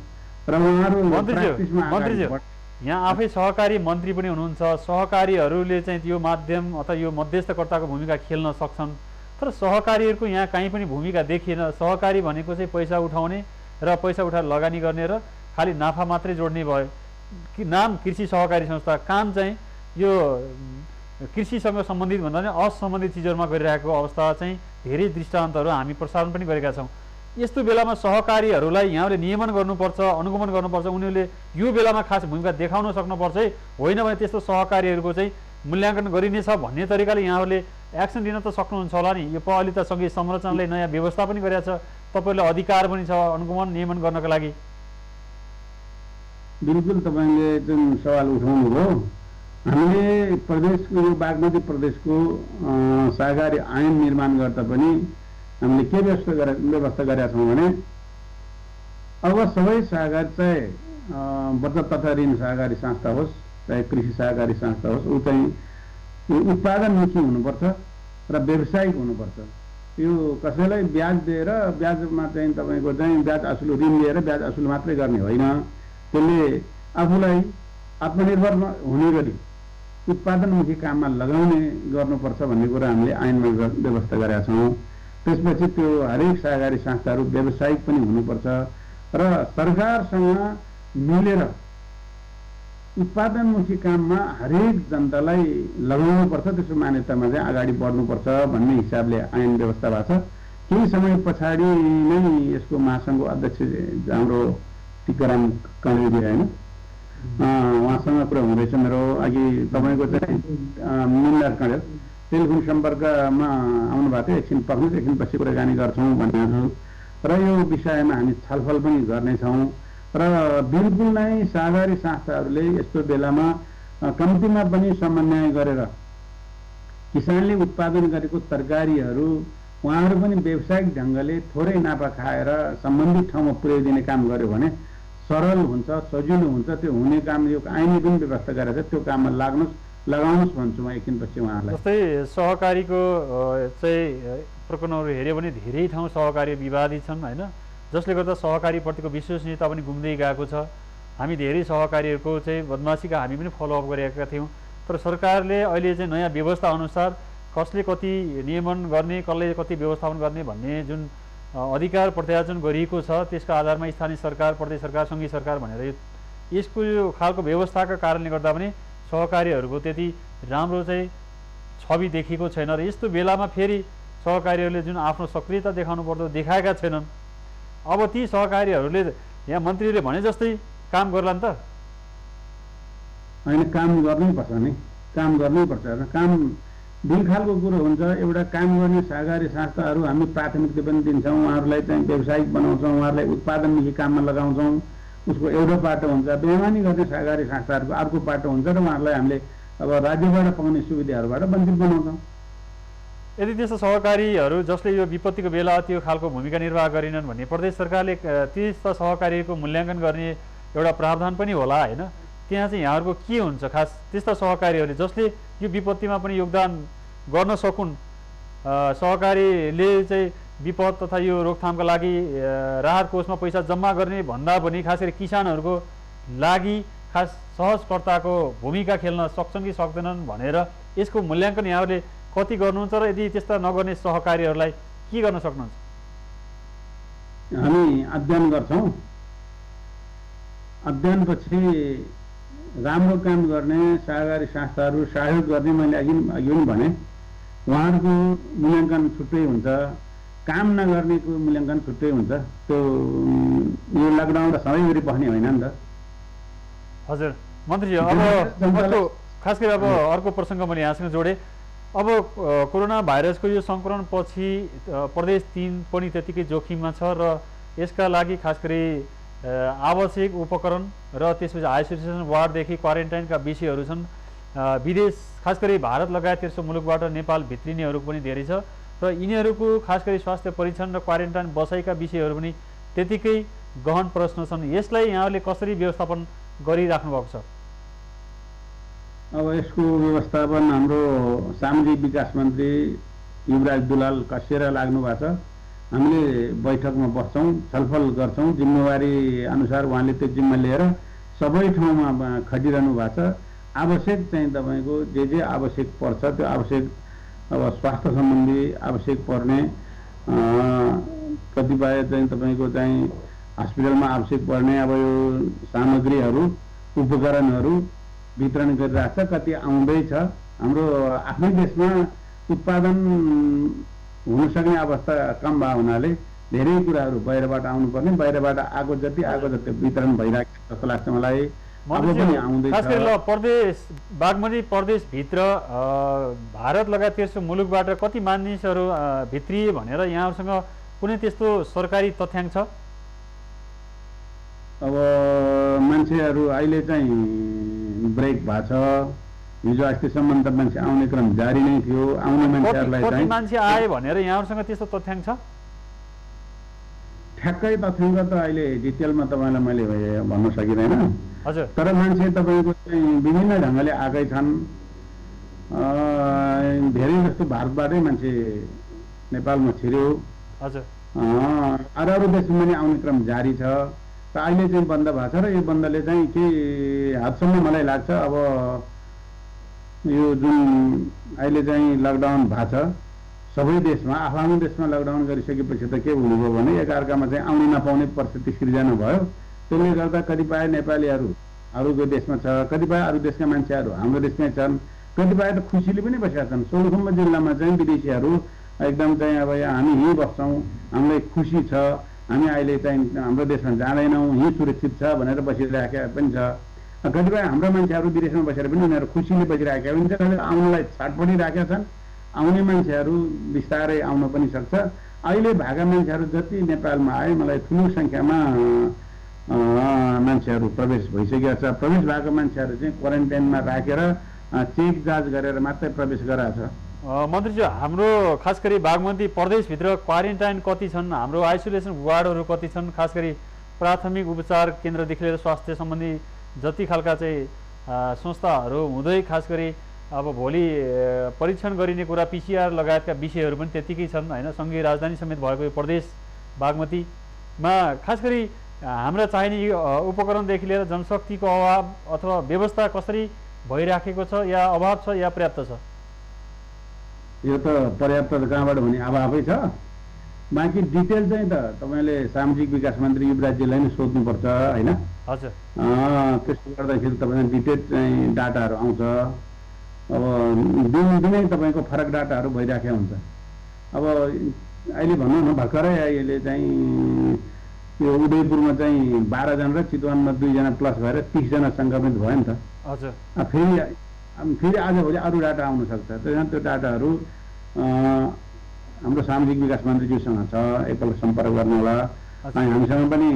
र उहाँहरू प्र्याक्टिसमा अगाडि
यहाँ आफै सहकारी मन्त्री पनि हुनुहुन्छ। सहकारीहरूले चाहिँ यो माध्यम अथवा यो मध्यस्थकर्ताको भूमिका खेल्न सक्छन्, तर सहकारीहरूको यहाँ कहीँ पनि भूमिका देखिएन। सहकारी भनेको चाहिँ पैसा उठाउने र पैसा उठाएर लगानी गर्ने र खालि नाफा मात्रै जोड्ने भयो। नाम कृषि सहकारी संस्था, काम चाहिँ यो कृषिसँग सम्बन्धित भन्दा पनि असम्बन्धित चिजहरूमा गरिरहेको अवस्था चाहिँ धेरै दृष्टान्तहरू हामी प्रसारण पनि गरेका छौँ। यस्तो बेलामा सहकारीहरूलाई यहाँले नियमन गर्नुपर्छ, अनुगमन गर्नुपर्छ, उनीहरूले यो बेलामा खास भूमिका देखाउन सक्नुपर्छ है। होइन भने त्यस्तो सहकारीहरूको चाहिँ मूल्याङ्कन गरिनेछ भन्ने तरिकाले यहाँहरूले एक्सन लिन त सक्नुहुन्छ होला नि। यो पहलितासँगै संरचनाले नयाँ व्यवस्था पनि गरेका छ, तपाईँहरूले अधिकार पनि छ अनुगमन नियमन गर्नका लागि।
बिल्कुल तपाईँले जुन सवाल उठाउनु भयो, हामीले प्रदेशको यो बागमती प्रदेशको सहकारी ऐन निर्माण गर्दा पनि हामीले के व्यवस्था गरेका छौँ भने अब सबै सहकारी चाहे बचत तथा ऋण सहकारी संस्था होस् चाहे कृषि सहकारी संस्था होस्, ऊ चाहिँ उत्पादनमुखी हुनुपर्छ र व्यावसायिक हुनुपर्छ। यो कसैलाई ब्याज दिएर ब्याजमा चाहिँ तपाईँको चाहिँ ब्याज असुल ऋण लिएर ब्याज असुल मात्रै गर्ने होइन, त्यसले आफूलाई आत्मनिर्भर हुने गरी उत्पादनमुखी काममा लगाउने गर्नुपर्छ भन्ने कुरा हामीले ऐनमा व्यवस्था गरेका छौँ। त्यसपछि त्यो हरेक सहकारी संस्थाहरू व्यावसायिक पनि हुनुपर्छ र सरकारसँग मिलेर उत्पादनमुखी काममा हरेक जनतालाई लगाउनुपर्छ, त्यसको मान्यतामा चाहिँ अगाडि बढ्नुपर्छ भन्ने हिसाबले ऐन व्यवस्था भएको छ। केही समय पछाडि नै यसको महासङ्घको अध्यक्ष हाम्रो टिकाराम कणेलजी होइन, उहाँसँग कुरा हुँदैछ मेरो अघि तपाईँको चाहिँ मिन्दार कणेल टेलिफोन सम्पर्कमा आउनु भएको थियो। एकछिन पर्नुहोस्, एकछिन पछि कुराकानी गर्छौँ भनेको छु र यो विषयमा हामी छलफल पनि गर्नेछौँ र बिल्कुल नै सहकारी संस्थाहरूले यस्तो बेलामा कम्तीमा पनि समन्वय गरेर किसानले उत्पादन गरेको तरकारीहरू उहाँहरू पनि व्यावसायिक ढङ्गले थोरै नाफा खाएर सम्बन्धित ठाउँमा पुर्याइदिने काम गर्यो भने सरल हुन्छ, सजिलो हुन्छ। त्यो हुने काम यो ऐनले पनि व्यवस्था गरेर त्यो काममा लगाउनुहोस् भन्छु म एकछिनपछि उहाँहरूलाई।
जस्तै सहकारीको चाहिँ प्रकरणहरू हेऱ्यो भने धेरै ठाउँ सहकारी विवादित छन् होइन, जसले गर्दा सहकारीप्रतिको विश्वसनीयता पनि गुम्दै गएको छ। हामी धेरै सहकारीहरूको चाहिँ बदमासीका हामी पनि फलोअप गरेका थियौँ, तर सरकारले अहिले चाहिँ नयाँ व्यवस्था अनुसार कसले कति नियमन गर्ने, कसले कति व्यवस्थापन गर्ने भन्ने जुन अधिकार प्रत्यार्जन गरिएको छ, त्यसको आधारमा स्थानीय सरकार, प्रदेश सरकार, सङ्घीय सरकार भनेर यसको यो खालको व्यवस्थाका कारणले गर्दा पनि सहकारीहरूको त्यति राम्रो चाहिँ छवि देखिएको छैन र यस्तो बेलामा फेरि सहकारीहरूले जुन आफ्नो सक्रियता देखाउनु पर्दो देखाएका छैनन्। अब ती सहकारीहरूले यहाँ मन्त्रीले भने जस्तै काम गर्ला नि त?
होइन, काम गर्नैपर्छ नि, काम गर्नैपर्छ। काम दुई खालको कुरो हुन्छ। एउटा काम गर्ने सहकारी संस्थाहरू हामी प्राथमिकता पनि दिन्छौँ, उहाँहरूलाई चाहिँ व्यावसायिक बनाउँछौँ, उहाँहरूलाई उत्पादनमुखी काममा लगाउँछौँ, उसको एउटा पाटो हुन्छ। बेइमानी गर्ने सहकारी संस्थाहरूको अर्को पाटो हुन्छ र उहाँहरूलाई हामीले अब राज्यबाट पाउने सुविधाहरूबाट वञ्चित बनाउँछौँ।
यदि त्यस्तो सहकारीहरू जसले यो विपत्तिको बेला त्यो खालको भूमिका निर्वाह गरिनन् भने प्रदेश सरकारले त्यस्ता सहकारीको मूल्याङ्कन गर्ने एउटा प्रावधान पनि होला होइन? त्यहाँ चाहिँ यहाँहरूको के हुन्छ खास त्यस्ता सहकारीहरूले जसले यो विपत्तिमा पनि योगदान गर्न सकुन्? सहकारीले चाहिँ विपद तथा यो रोकथामका लागि राहत कोषमा पैसा जम्मा गर्ने भन्दा पनि खास गरी किसानहरूको लागि खास सहजकर्ताको भूमिका खेल्न सक्छन् कि सक्दैनन् भनेर यसको मूल्याङ्कन यहाँहरूले कति गर्नुहुन्छ र यदि त्यस्ता नगर्ने सहकारीहरूलाई के गर्न सक्नुहुन्छ?
हामी अध्ययन गर्छौँ। अध्ययनपछि राम्रो काम गर्ने सहकारी संस्थाहरू सहयोग गर्ने मैले अघि पनि भने उहाँहरूको मूल्याङ्कन छुट्टै हुन्छ, काम नगर्नेको मूल्याङ्कन छुट्टै हुन्छ। त्यो यो लकडाउन त सधैँभरि बस्ने होइन नि त।
हजुर मन्त्रीजी, अब खास गरी अब अर्को प्रसङ्ग मैले यहाँसँग जोडेँ। अब कोरोना भाइरसको यो सङ्क्रमण पछि प्रदेश 3 पनि त्यतिकै जोखिममा छ र यसका लागि खास गरी आवश्यक उपकरण र त्यसपछि आइसोलेसन वार्डदेखि क्वारेन्टाइनका विषयहरू छन्। विदेश खास गरी भारत लगायत तेस्रो मुलुकबाट नेपाल भित्रिनेहरू पनि धेरै छ र यिनीहरूको खास गरी स्वास्थ्य परीक्षण र क्वारेन्टाइन बसाइका विषयहरू पनि त्यतिकै गहन प्रश्न छन्। यसलाई यहाँहरूले कसरी व्यवस्थापन गरिराख्नु भएको छ?
अब यसको व्यवस्थापन हाम्रो सामाजिक विकास मन्त्री युवराज दुलाल कसेर लाग्नु भएको छ। हामीले बैठकमा बस्छौँ, छलफल गर्छौँ, जिम्मेवारी अनुसार उहाँले त्यो जिम्मा लिएर सबै ठाउँमा खटिरहनु भएको छ। आवश्यक चाहिँ तपाईँको जे आवश्यक पर्छ त्यो आवश्यक अब स्वास्थ्य सम्बन्धी आवश्यक पर्ने कतिपय चाहिँ तपाईँको चाहिँ हस्पिटलमा आवश्यक पर्ने अब यो सामग्रीहरू उपकरणहरू वितरण गरिरहेको छ। कति आउँदैछ। हाम्रो आफ्नै देशमा उत्पादन हुन सक्ने अवस्था कम भएको हुनाले धेरै कुराहरू बाहिरबाट आउनुपर्ने, बाहिरबाट आएको जति वितरण भइरहेको छ जस्तो लाग्छ मलाई। अब पनि आउँदैछ।
खास गरी प्रदेश बागमती प्रदेशभित्र भारत लगायत तेस्रो मुलुकबाट कति मानिसहरू भित्रिए भनेर यहाँहरूसँग कुनै त्यस्तो सरकारी तथ्याङ्क छ?
अब मान्छेहरू अहिले चाहिँ ब्रेक भएको छ। हिजो अस्तिसम्म त मान्छे आउने क्रम जारी नै थियो। आउने मान्छेहरूलाई
कति मान्छे आए भनेर यहाँहरूसँग त्यस्तो तथ्याङ्क छ?
ठ्याक्कै तथ्याङ्क त अहिले डिटेलमा तपाईँलाई मैले भन्न सकिँदैन।
हजुर।
तर मान्छे तपाईँको चाहिँ विभिन्न ढङ्गले आएकै छन्। धेरै जस्तो भारतबाटै मान्छे नेपालमा छिर्यो।
हजुर।
अरू देशमा पनि आउने क्रम जारी छ। त अहिले चाहिँ बन्द भएको छ र यो बन्दले चाहिँ केही हदसम्म मलाई लाग्छ अब यो जुन अहिले चाहिँ लकडाउन भएको छ सबै देशमा, आफ्नो देशमा लकडाउन गरिसकेपछि त के हुनुभयो भने एकअर्कामा चाहिँ आउन नपाउने परिस्थिति सिर्जना भयो। त्यसले गर्दा कतिपय नेपालीहरू अरूको देशमा छ, कतिपय अरू देशका मान्छेहरू हाम्रो देशमै छन्, कतिपय त खुसीले पनि बसेका छन्। सोलुखुम्बु जिल्लामा चाहिँ विदेशीहरू एकदम चाहिँ अब हामी यहीँ बस्छौँ, हामीलाई खुसी छ, हामी अहिले चाहिँ हाम्रो देशमा जाँदैनौँ, यहीँ सुरक्षित छ भनेर बसिरहेका पनि छ। कतिपय हाम्रो मान्छेहरू विदेशमा बसेर पनि उनीहरू खुसीले बसिरहेका पनि छन्, आउनलाई छाट परिरहेका छन्। आउने मान्छेहरू बिस्तारै आउन पनि सक्छ। अहिले भएका मान्छेहरू जति नेपालमा आए मलाई ठुलो सङ्ख्यामा मान्छेहरू प्रवेश भइसकेका छ। प्रवेश भएको मान्छेहरू चाहिँ क्वारेन्टाइनमा राखेर चेक जाँच गरेर मात्रै प्रवेश गराएको छ।
मन्त्रीज्यू, हाम्रो खास गरी बागमती प्रदेशभित्र क्वारेन्टाइन कति छन्, हाम्रो आइसोलेसन वार्डहरू कति छन्, खास गरी प्राथमिक उपचार केन्द्रदेखि लिएर स्वास्थ्य सम्बन्धी जति खालका चाहिँ संस्थाहरू हुँदै खास गरी अब भोलि परीक्षण गरिने कुरा पिसिआर लगायतका विषयहरू पनि त्यतिकै छन् होइन। सङ्घीय राजधानी समेत भएको यो प्रदेश बागमतीमा खास गरी हाम्रा चाहिने उपकरणदेखि लिएर जनशक्तिको अभाव अथवा व्यवस्था कसरी भइराखेको छ, या अभाव छ या पर्याप्त छ?
यो त पर्याप्त कहाँबाट हुने अभावै छ। बाँकी डिटेल चाहिँ त तपाईँले सामाजिक विकास मन्त्री युवराजजीलाई नै सोध्नुपर्छ होइन।
हजुर।
त्यसले गर्दाखेरि तपाईँलाई डिटेल चाहिँ डाटाहरू आउँछ। अब दिनदिनै तपाईँको फरक डाटाहरू भइराखेको हुन्छ। अब अहिले भनौँ न भर्खरै अहिले चाहिँ यो उदयपुरमा चाहिँ 12 जना र चितवनमा 2 जना प्लस भएर 30 जना सङ्क्रमित भयो नि त।
हजुर।
फेरि आजभोलि अरू डाटा आउन सक्छ। त्यही त्यो डाटाहरू हाम्रो सामाजिक विकास मन्त्रीज्यूसँग छ, एकपल्ट सम्पर्क गर्नु होला। अनि हामीसँग पनि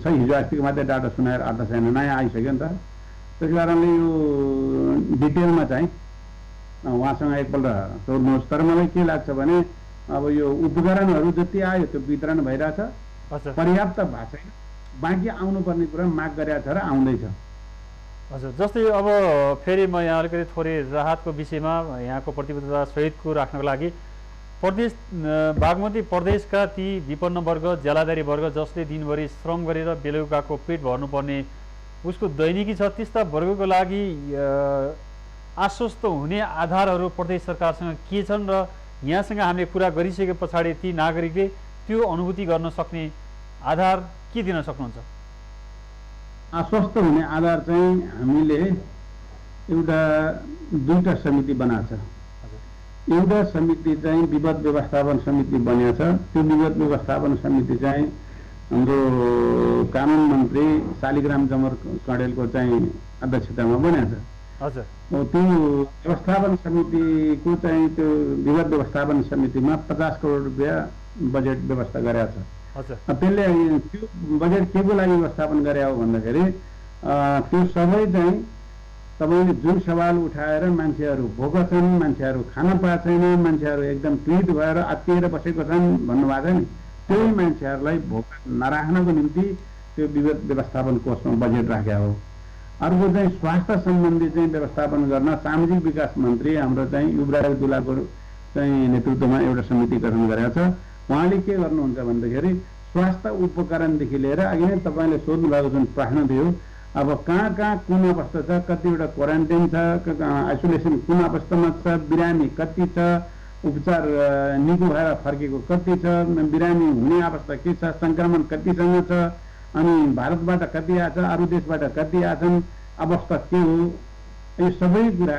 छ, हिजो अस्तिको मात्रै डाटा सुनाएर अर्थ छैन, नयाँ आइसक्यो नि त। त्यस कारणले यो डिटेलमा चाहिँ उहाँसँग एकपल्ट सोध्नुहोस्। तर मलाई के लाग्छ भने अब यो उपकरणहरू जति आयो त्यो वितरण भइरहेछ, पर्याप्त भएको छैन। बाँकी आउनुपर्ने कुरा माग गरेको छ र आउँदैछ।
हजुर। जस्तै अब फेरि म यहाँ अलिकति थोरै राहतको विषयमा यहाँको प्रतिबद्धता सहितको राख्नको लागि प्रदेश बागमती प्रदेशका ती विपन्न वर्ग, ज्यालादारी वर्ग जसले दिनभरि श्रम गरेर बेलुकाको पेट भर्नुपर्ने उसको दैनिकी छ, त्यस्ता वर्गको लागि आश्वस्त हुने आधारहरू प्रदेश सरकारसँग के छन् र यहाँसँग हामीले कुरा गरिसके पछाडि ती नागरिकले त्यो अनुभूति गर्न सक्ने आधार के दिन सक्नुहुन्छ?
आश्वस्त हुने आधार चाहिँ हामीले एउटा 2टा समिति बनाएको छ। एउटा समिति चाहिँ विपद व्यवस्थापन समिति बनिएको छ। त्यो विपद व्यवस्थापन समिति चाहिँ हाम्रो कानुन मन्त्री शालिग्राम जमर कँडेलको चाहिँ अध्यक्षतामा बनिएको छ।
हजुर।
त्यो व्यवस्थापन समितिको चाहिँ त्यो विपद व्यवस्थापन समितिमा 50 करोड रुपियाँ बजेट व्यवस्था गरेको छ।
हजुर
त्यसले त्यो बजेट के को लागि व्यवस्थापन गरे हो भन्दाखेरि त्यो सबै चाहिँ तपाईँले जुन सवाल उठाएर मान्छेहरू भोका छन्, मान्छेहरू खान पाएको छैन, मान्छेहरू एकदम पीडित भएर आत्तिएर बसेको छन् भन्नुभएको छ नि, त्यही मान्छेहरूलाई भोका नराख्नको निम्ति त्यो विगत व्यवस्थापन कोषमा बजेट राखेको हो। अर्को चाहिँ स्वास्थ्य सम्बन्धी चाहिँ व्यवस्थापन गर्न सामाजिक विकास मन्त्री हाम्रो चाहिँ युवराज दुलाको चाहिँ नेतृत्वमा एउटा समिति गठन गरेको छ। उहाँले के गर्नुहुन्छ भन्दाखेरि स्वास्थ्य उपकरणदेखि लिएर अघि नै तपाईँले सोध्नु भएको जुन प्रश्न थियो, अब कहाँ कहाँ कुन अवस्था छ, कतिवटा क्वारेन्टाइन छ, आइसोलेसन कुन अवस्थामा छ, बिरामी कति छ, उपचार निको भएर फर्केको कति छ, बिरामी हुने अवस्था के छ, सङ्क्रमण कतिसँग छ, अनि भारतबाट कति आएछ, अरू देशबाट कति आछन्, अवस्था के हो, यो सबै कुरा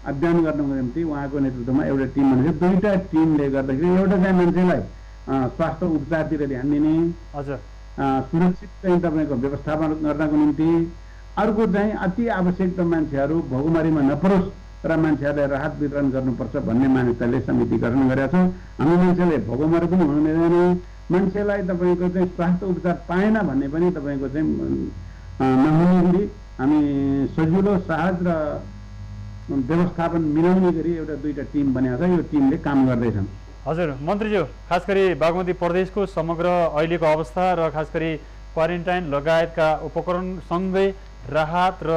अध्ययन गर्नको निम्ति उहाँको नेतृत्वमा एउटा टिम बनेको छ। दुईटा टिमले गर्दाखेरि एउटा चाहिँ मान्छेलाई स्वास्थ्य उपचारतिर ध्यान दिने,
हजुर
सुरक्षित चाहिँ तपाईँको व्यवस्थापन गर्नको निम्ति, अर्को चाहिँ अति आवश्यक त मान्छेहरू भोगमरीमा नपरोस् र मान्छेहरूलाई राहत वितरण गर्नुपर्छ भन्ने मान्यताले समिति गठन गरेका छौँ। हामी मान्छेले भोगमरी पनि हुनु दिँदैन, मान्छेलाई तपाईँको चाहिँ स्वास्थ्य उपचार पाएन भन्ने पनि तपाईँको चाहिँ नहुने गरी हामी सजिलो सहज र व्यवस्थापन मिलाउने गरी एउटा दुईटा टिम बनेको छ। यो टिमले काम गर्दैछन्।
हजुर मन्त्रीज्यू, खास गरी बागमती प्रदेशको समग्र अहिलेको अवस्था र खास गरी क्वारेन्टाइन लगायतका उपकरणसँगै राहत र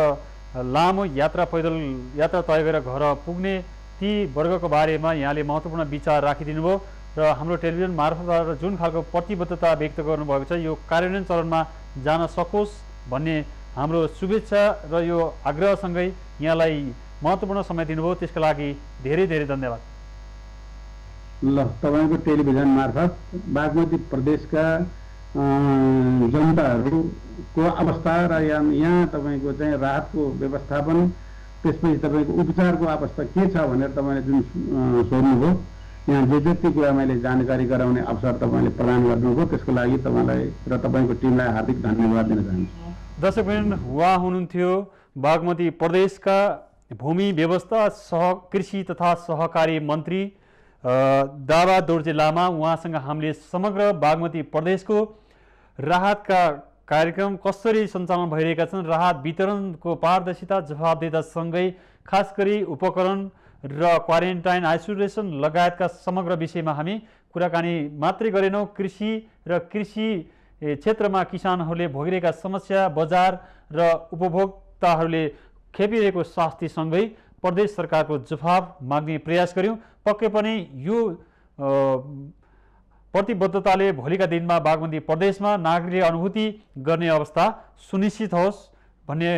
लामो यात्रा पैदल यात्रा तय गरेर घर पुग्ने ती वर्गको बारेमा यहाँले महत्त्वपूर्ण विचार राखिदिनु भयो र हाम्रो टेलिभिजन मार्फतबाट जुन खालको प्रतिबद्धता व्यक्त गर्नुभएको छ यो कार्यान्वयन चरणमा जान सकोस् भन्ने हाम्रो शुभेच्छा र यो आग्रहसँगै यहाँलाई महत्त्वपूर्ण समय दिनुभयो, त्यसका लागि धेरै धेरै धन्यवाद।
ल, तपाईँको टेलिभिजन मार्फत बागमती प्रदेशका जनताहरूको अवस्था र यहाँ तपाईँको चाहिँ राहतको व्यवस्थापन, त्यसपछि तपाईँको उपचारको अवस्था के छ भनेर तपाईँले जुन सोध्नुभयो, यहाँ जे जति कुरा मैले जानकारी गराउने अवसर तपाईँले प्रदान गर्नुभयो, त्यसको लागि तपाईँलाई र तपाईँको टिमलाई हार्दिक धन्यवाद दिन चाहन्छु।
दर्शकवृन्द, उहाँ हुनुहुन्थ्यो बागमती प्रदेशका भूमि व्यवस्था कृषि तथा सहकारी मन्त्री दावा दोर्जे लामा। उहाँसँग हामीले समग्र बागमती प्रदेशको राहतका कार्यक्रम कसरी सञ्चालन भइरहेका छन्, राहत वितरणको पारदर्शिता, जवाबदेतासँगै खास गरी उपकरण र क्वारेन्टाइन आइसोलेसन लगायतका समग्र विषयमा हामी कुराकानी मात्रै गरेनौँ। कृषि र कृषि क्षेत्रमा किसानहरूले भोगिरहेका समस्या, बजार र उपभोक्ताहरूले खेपिरहेको शास्तिसँगै प्रदेश सरकारको जवाब माग्ने प्रयास गऱ्यौँ। पक्कै पनि यो प्रतिबद्धताले भोलिका दिनमा बागमती प्रदेशमा नागरिकले अनुभूति गर्ने अवस्था सुनिश्चित होस् भन्ने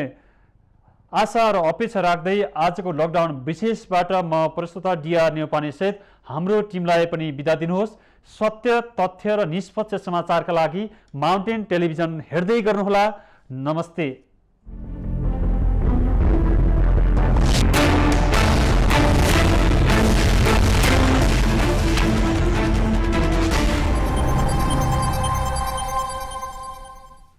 आशा र अपेक्षा राख्दै आजको लकडाउन विशेषबाट म प्रस्तुता डिआर नेउपानेसहित हाम्रो टिमलाई पनि बिदा दिनुहोस्। सत्य, तथ्य र निष्पक्ष समाचारका लागि माउन्टेन टेलिभिजन हेर्दै गर्नुहोला। नमस्ते।